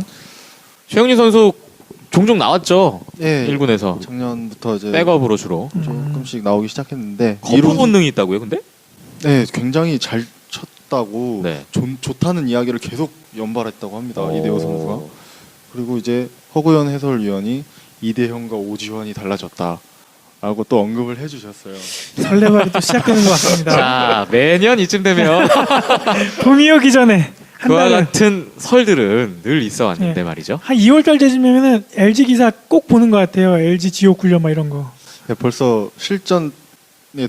최영진 선수 종종 나왔죠. 예, 1군에서 작년부터 이제 백업으로 주로. 조금씩 나오기 시작했는데 거포 본능이 있다고요, 근데? 네, 굉장히 잘 쳤다고 네. 좋다는 이야기를 계속 연발했다고 합니다. 오. 이대호 선수가. 그리고 이제 허구현 해설위원이 이대형과 오지환이 달라졌다. 라고 또 언급을 해주셨어요. 설레발이 또 시작되는 것 같습니다. 자, 매년 이쯤 되면 봄이 오기 전에 한 그와 달은 같은 설들은 늘 있어 왔는데 네. 말이죠. 한 2월달 되면은 LG 기사 꼭 보는 것 같아요. LG 지옥 훈련 막 이런 거. 네, 벌써 실전에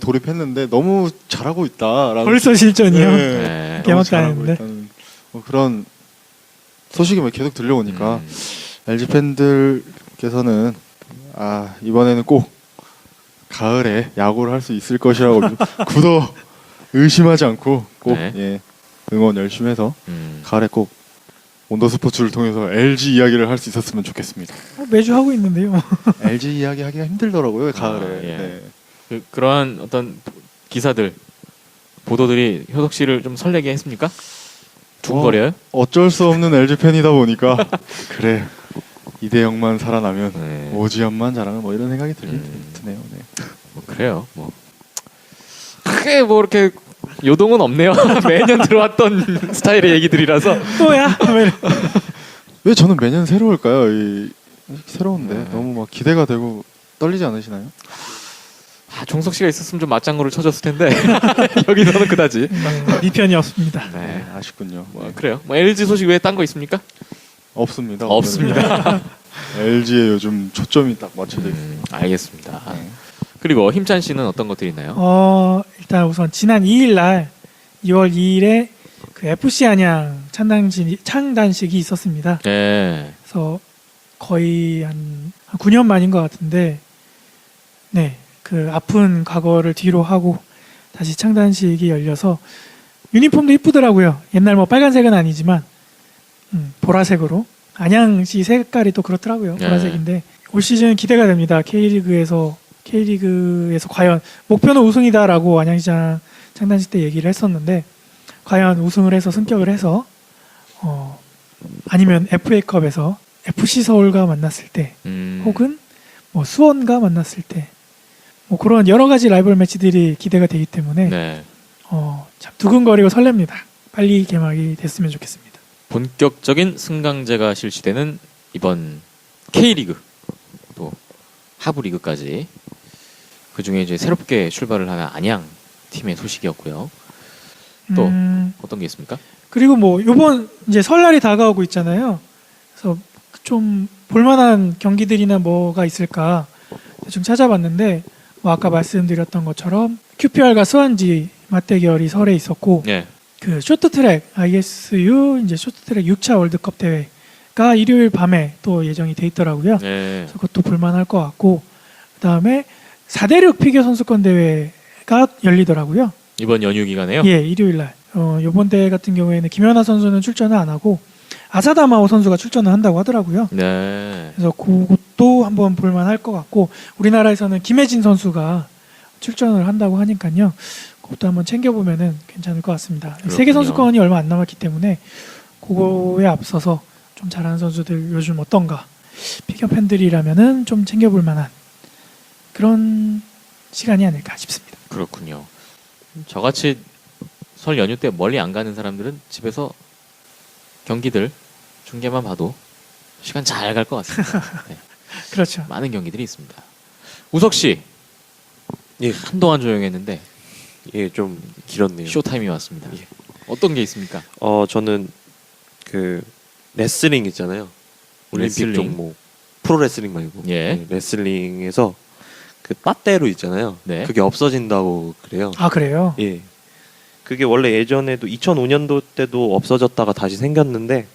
돌입했는데 너무 잘하고 있다라는 벌써 실전이요. 네. 개막 너무 잘하고 당했는데. 있다는 그런 소식이 막 계속 들려오니까 음. LG 팬들께서는 이번에는 꼭 가을에 야구를 할 수 있을 것이라고 굳어 의심하지 않고 꼭 네. 응원 열심히 해서 가을에 꼭 온더스포츠를 통해서 LG 이야기를 할 수 있었으면 좋겠습니다. 매주 하고 있는데요. LG 이야기 하기가 힘들더라고요 가을에. 예. 네. 그러한 어떤 기사들, 보도들이 효석 씨를 좀 설레게 했습니까? 두근거려요? 어쩔 수 없는 LG 팬이다 보니까 그래 이대영만 살아나면 네. 오지환만 잘하면 뭐 이런 생각이 드네요. 네. 뭐 그래요. 뭐 크게 뭐 이렇게 요동은 없네요. 매년 들어왔던 스타일의 얘기들이라서. 또야? 왜 저는 매년 새로울까요? 새로운데 너무 막 기대가 되고 떨리지 않으시나요? 종석 씨가 있었으면 좀 맞장구를 쳐줬을 텐데 여기서는 그다지. 네 편이 없습니다. 네. 아쉽군요. 뭐 그래요. 뭐 LG 소식 외에 딴 거 있습니까? 없습니다. 없습니다. LG에 요즘 초점이 딱 맞춰져 있어요. 알겠습니다. 네. 그리고 힘찬 씨는 어떤 것들이 있나요? 일단 우선 지난 2일 날 2월 2일에 그 FC 안양 창단식이 있었습니다. 네. 그래서 거의 한 9년 만인 것 같은데, 네, 그 아픈 과거를 뒤로 하고 다시 창단식이 열려서 유니폼도 이쁘더라고요. 옛날 뭐 빨간색은 아니지만 보라색으로 안양시 색깔이 또 그렇더라고요. 네. 보라색인데 올 시즌 기대가 됩니다. K리그에서 과연 목표는 우승이다라고 안양시장 창단식 때 얘기를 했었는데 과연 우승을 해서 승격을 해서 아니면 FA컵에서 FC 서울과 만났을 때 혹은 뭐 수원과 만났을 때 뭐 그런 여러 가지 라이벌 매치들이 기대가 되기 때문에 네. 참 두근거리고 설렙니다. 빨리 개막이 됐으면 좋겠습니다. 본격적인 승강제가 실시되는 이번 K리그 또 하부리그까지 그 중에 이제 새롭게 출발을 하는 안양 팀의 소식이었고요. 또 어떤 게 있습니까? 그리고 뭐 요번 이제 설날이 다가오고 있잖아요. 그래서 좀 볼만한 경기들이나 뭐가 있을까 대충 찾아봤는데 뭐 아까 말씀드렸던 것처럼 QPR과 스완지 맞대결이 설에 있었고 네. 그 쇼트트랙 ISU 이제 쇼트트랙 6차 월드컵 대회가 일요일 밤에 또 예정이 돼 있더라고요. 네. 그래서 그것도 볼만할 것 같고 그다음에 4대륙 피겨 선수권 대회가 열리더라고요. 이번 연휴 기간에요? 예, 일요일 날. 이번 대회 같은 경우에는 김연아 선수는 출전을 안 하고 아사다마오 선수가 출전을 한다고 하더라고요. 네. 그래서 그것도 한번 볼만할 것 같고 우리나라에서는 김혜진 선수가 출전을 한다고 하니까요. 그것도 한번 챙겨보면은 괜찮을 것 같습니다. 그렇군요. 세계 선수권이 얼마 안 남았기 때문에 그거에 앞서서 좀 잘하는 선수들 요즘 어떤가 피겨 팬들이라면은 좀 챙겨볼 만한 그런 시간이 아닐까 싶습니다. 그렇군요. 저같이 설 연휴 때 멀리 안 가는 사람들은 집에서 경기들 중계만 봐도 시간 잘 갈 것 같습니다. 네. 그렇죠. 많은 경기들이 있습니다. 우석 씨, 예, 한동안 조용했는데 예, 좀 길었네요. 쇼타임이 왔습니다. 예. 어떤 게 있습니까? 저는 그 레슬링 있잖아요. 올림픽 레슬링? 종목 프로레슬링 말고 예. 네, 레슬링에서 그 빠떼로 있잖아요. 네. 그게 없어진다고 그래요. 아 그래요? 예. 그게 원래 예전에도 2005년도 때도 없어졌다가 다시 생겼는데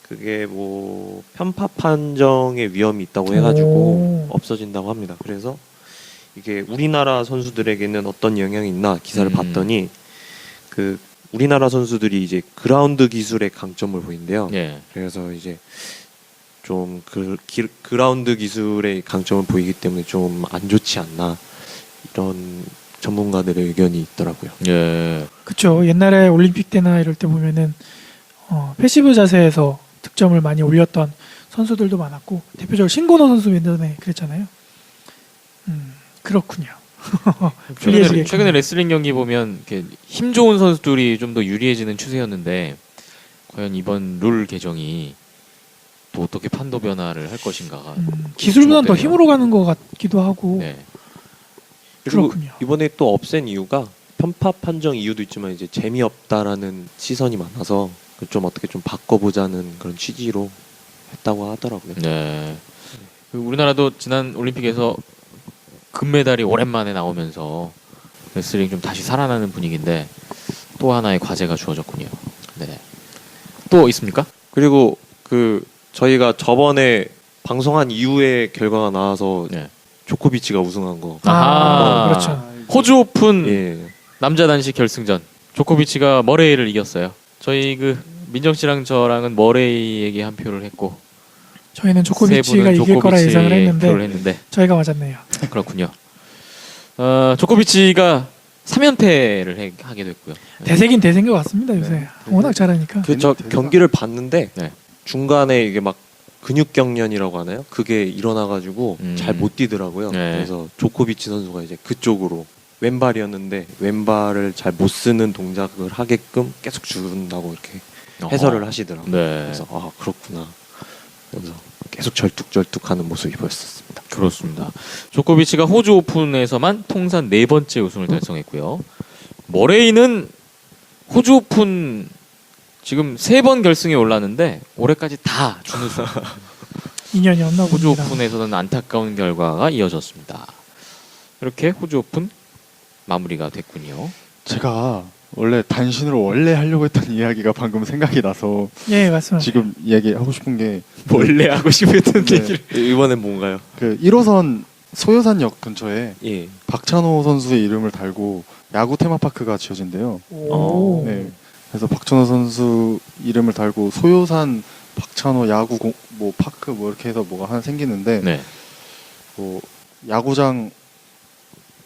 그게 뭐 편파 판정의 위험이 있다고 해가지고 오. 없어진다고 합니다. 그래서 이게 우리나라 선수들에게는 어떤 영향이 있나 기사를 봤더니 그 우리나라 선수들이 이제 그라운드 기술의 강점을 보인대요. 예. 그래서 이제 좀 그라운드 기술의 강점을 보이기 때문에 좀 안 좋지 않나 이런 전문가들의 의견이 있더라고요. 예. 그렇죠. 옛날에 올림픽 때나 이럴 때 보면은 패시브 자세에서 득점을 많이 올렸던 선수들도 많았고 대표적으로 신고노 선수 예전에 그랬잖아요. 그렇군요. 최근에 레슬링 경기 보면 이렇게 힘 좋은 선수들이 좀 더 유리해지는 추세였는데 과연 이번 룰 개정이 또 어떻게 판도 변화를 할 것인가가 기술보다는 더 주목되네요. 힘으로 가는 것 같기도 하고 네. 그리고 그렇군요. 이번에 또 없앤 이유가 편파 판정 이유도 있지만 이제 재미없다라는 시선이 많아서 좀 어떻게 좀 바꿔보자는 그런 취지로 했다고 하더라고요. 네. 그리고 우리나라도 지난 올림픽에서 금메달이 오랜만에 나오면서 레슬링 좀 다시 살아나는 분위기인데 또 하나의 과제가 주어졌군요. 네. 또 있습니까? 그리고 그 저희가 저번에 방송한 이후에 결과가 나와서 네. 조코비치가 우승한 거. 아하. 그렇죠. 호주 오픈 예. 남자 단식 결승전 조코비치가 머레이를 이겼어요. 저희 그 민정 씨랑 저랑은 머레이에게 한 표를 했고 저희는 세 조코비치가 분은 이길 거라 예상을 표를 했는데 했는데 저희가 맞았네요. 그렇군요. 조코비치가 3연패를 하게 됐고요. 대세긴 대세인 것 같습니다 요새. 워낙 잘하니까. 저 경기를 봤는데 네. 중간에 이게 막 근육 경련이라고 하나요? 그게 일어나가지고 잘 못 뛰더라고요. 네. 그래서 조코비치 선수가 이제 그쪽으로 왼발이었는데 왼발을 잘 못 쓰는 동작을 하게끔 계속 준다고 이렇게 해설을 하시더라고요. 네. 그래서 아 그렇구나. 그래서 계속 절뚝절뚝하는 모습이 보였었습니다. 그렇습니다. 조코비치가 호주 오픈에서만 통산 4번째 우승을 달성했고요. 머레이는 호주 오픈 지금 3번 결승에 올랐는데 올해까지 다 준우승. 인연이 없나 호주 봅니다. 오픈에서는 안타까운 결과가 이어졌습니다. 이렇게 호주 오픈 마무리가 됐군요. 제가 원래 단신으로 원래 하려고 했던 이야기가 방금 생각이 나서 예, 맞습니다. 지금 얘기하고 싶은 게 원래 하고 싶었던 네. 얘기를. 이번엔 뭔가요? 그 1호선 소요산역 근처에 예. 박찬호 선수의 이름을 달고 야구 테마파크가 지어진대요. 오. 네. 그래서 박찬호 선수 이름을 달고 소요산 박찬호 야구 뭐 파크 뭐 이렇게 해서 뭐가 하나 생기는데 네. 뭐 야구장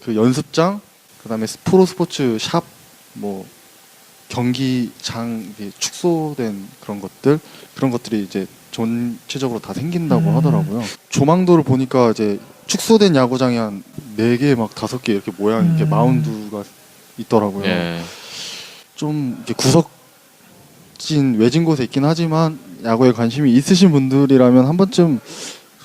그 연습장 그다음에 프로 스포츠 샵 뭐 경기장 이게 축소된 그런 것들이 이제 전체적으로 다 생긴다고 하더라고요. 조망도를 보니까 이제 축소된 야구장이 한 4개 막 5개 이렇게 모양 이렇게 마운드가 있더라고요. 예. 좀 이렇게 구석진 외진 곳에 있긴 하지만 야구에 관심이 있으신 분들이라면 한 번쯤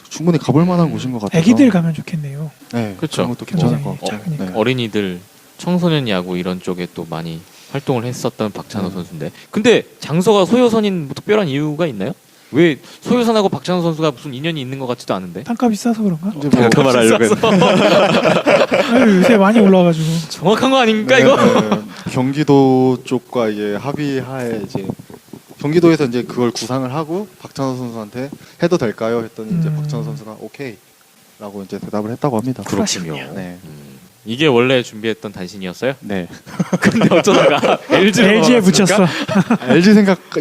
충분히 가볼 만한 곳인 것 같아요. 애기들 가면 좋겠네요. 네, 그쵸. 그런 것도 괜찮을 굉장히 것 같고. 작으니까. 네. 어린이들 청소년 야구 이런 쪽에 또 많이 활동을 했었던 박찬호 네. 선수인데 근데 장소가 소요선인 뭐 특별한 이유가 있나요? 왜 소요선하고 박찬호 선수가 무슨 인연이 있는 것 같지도 않은데 땅값이 싸서 그런가? 이제 뭐 그 말 하려고 했는데. 아유, 요새 많이 올라와가지고. 정확한 거 아닙니까 네, 이거? 네. 경기도 쪽과 이제 합의하에 이제 경기도에서 이제 그걸 구상을 하고 박찬호 선수한테 해도 될까요? 했더니 이제 박찬호 선수가 오케이라고 이제 대답을 했다고 합니다. 그렇군요. 네. 이게 원래 준비했던 단신이었어요? 네. 근데 어쩌다가 LG에 붙였어. LG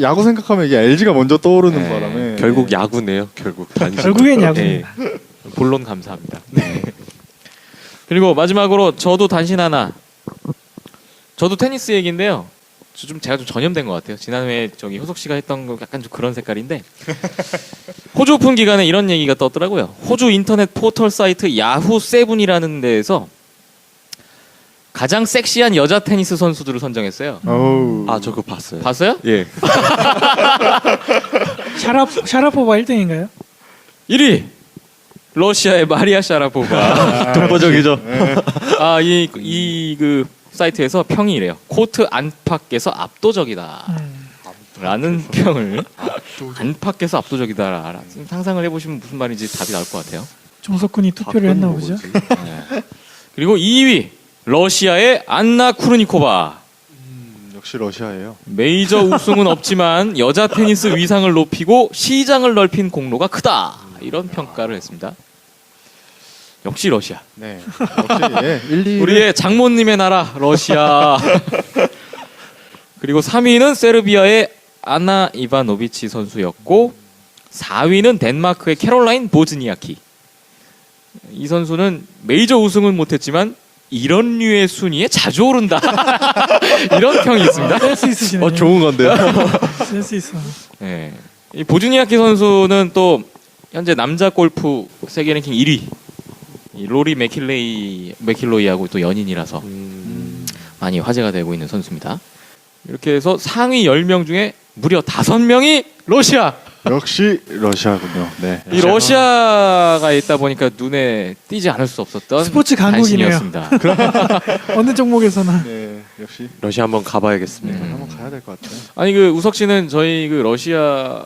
야구 생각하면 이게 LG가 먼저 떠오르는 네. 바람에 결국 야구네요. 결국 단신. 결국엔 야구입니다. 본론 감사합니다. 네. 그리고 마지막으로 저도 단신 하나. 저도 테니스 얘기인데요. 제가 좀 전염된 것 같아요. 지난해 저기 효석 씨가 했던 거 약간 좀 그런 색깔인데 호주 오픈 기간에 이런 얘기가 떴더라고요. 호주 인터넷 포털 사이트 야후 세븐이라는 데에서 가장 섹시한 여자 테니스 선수들을 선정했어요. 어우. 아, 저 그거 봤어요. 봤어요? 예. 샤라포바 1등인가요? 1위 러시아의 마리아 샤라포바. 독보적이죠. 이 그 사이트에서 평이 이래요. 코트 안팎에서 압도적이다. 라는 평을 안팎에서 압도적이다. 상상을 해보시면 무슨 말인지 답이 나올 것 같아요. 정석군이 투표를 했나 보죠. 네. 그리고 2위 러시아의 안나 쿠르니코바. 역시 러시아예요. 메이저 우승은 없지만 여자 테니스 위상을 높이고 시장을 넓힌 공로가 크다. 이런 평가를 했습니다. 역시 러시아. 네. 역시 예. 1, 2 우리의 장모님의 나라 러시아. 그리고 3위는 세르비아의 아나 이바노비치 선수였고 4위는 덴마크의 캐롤라인 보즈니아키. 이 선수는 메이저 우승은 못했지만 이런 류의 순위에 자주 오른다. 이런 평이 있습니다. 센스 있으시네요. 좋은 건데요. 센스 있어. 네. 이 보즈니아키 선수는 또 현재 남자 골프 세계 랭킹 1위. 이 로리 맥킬로이하고 또 연인이라서 많이 화제가 되고 있는 선수입니다. 이렇게 해서 상위 10명 중에 무려 5명이 러시아. 역시 러시아군요. 네. 이 러시아가 있다 보니까 눈에 띄지 않을 수 없었던 스포츠 강국이네요. 단신이었습니다. 어느 종목에서나. 네. 역시 러시아 한번 가봐야겠습니다. 한번 가야 될 것 같아요. 아니 그 우석 씨는 저희 그 러시아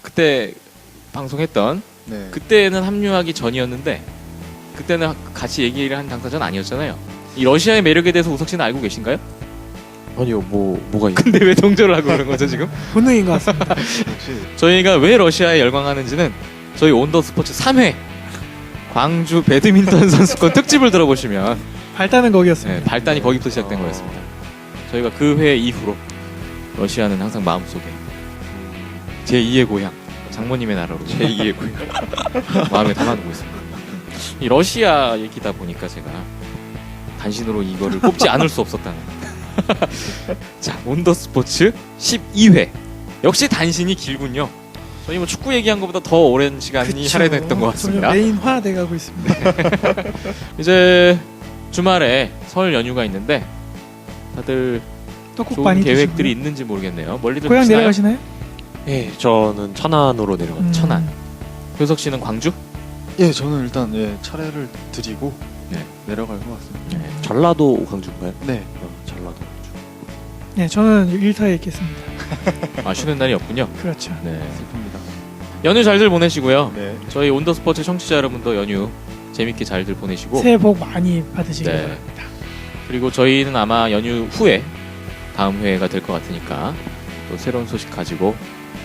그때 방송했던 네. 그때는 합류하기 전이었는데 그때는 같이 얘기를 한 당사자는 아니었잖아요. 이 러시아의 매력에 대해서 우석 씨는 알고 계신가요? 아니요, 뭐가 있 근데 왜 동조를 하고 그런 거죠 지금? 본능인 것 같습니다. 역시 저희가 왜 러시아에 열광하는지는 저희 온더 스포츠 3회 광주 배드민턴 선수권 특집을 들어보시면 발단은 거기였습니다. 발단이 거기부터 시작된 거였습니다. 저희가 그 회 이후로 러시아는 항상 마음속에 제2의 고향 장모님의 나라로 제2의 고향. 마음에 담아두고 있습니다. 이 러시아 얘기다 보니까 제가 단신으로 이거를 꼽지 않을 수 없었다는. 자, 온더 스포츠 12회. 역시 단신이 길군요. 저희 뭐 축구 얘기한 것보다 더 오랜 시간이 그쵸. 할애됐던 것 같습니다. 점점 메인화 돼가고 있습니다. 이제 주말에 설 연휴가 있는데 다들 떡국 좋은 많이 계획들이 드시고요. 있는지 모르겠네요. 멀리들 고향 가시나요? 내려가시나요? 예, 저는 천안으로 내려갔죠. 천안. 효석 씨는 광주? 예, 저는 일단 차례를 드리고 네. 내려갈 것 같습니다. 네. 전라도 광주인가요? 네. 전라도 광주. 네, 저는 일타에 있겠습니다. 아, 쉬는 날이 없군요. 그렇죠. 네. 슬픕니다. 연휴 잘들 보내시고요. 네. 저희 온더스포츠 청취자 여러분도 연휴 재밌게 잘들 보내시고 새해 복 많이 받으시길 네. 바랍니다. 그리고 저희는 아마 연휴 후에 다음 회가 될 것 같으니까 또 새로운 소식 가지고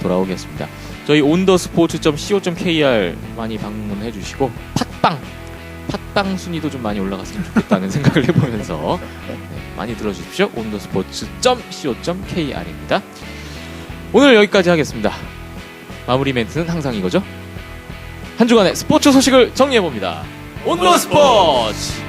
돌아오겠습니다. 저희 온더스포츠.co.kr 많이 방문해 주시고 팟빵 순위도 좀 많이 올라갔으면 좋겠다는 생각을 해보면서 네, 많이 들어주십시오. 온더스포츠.co.kr입니다. 오늘 여기까지 하겠습니다. 마무리 멘트는 항상 이거죠. 한 주간의 스포츠 소식을 정리해봅니다. 온더스포츠!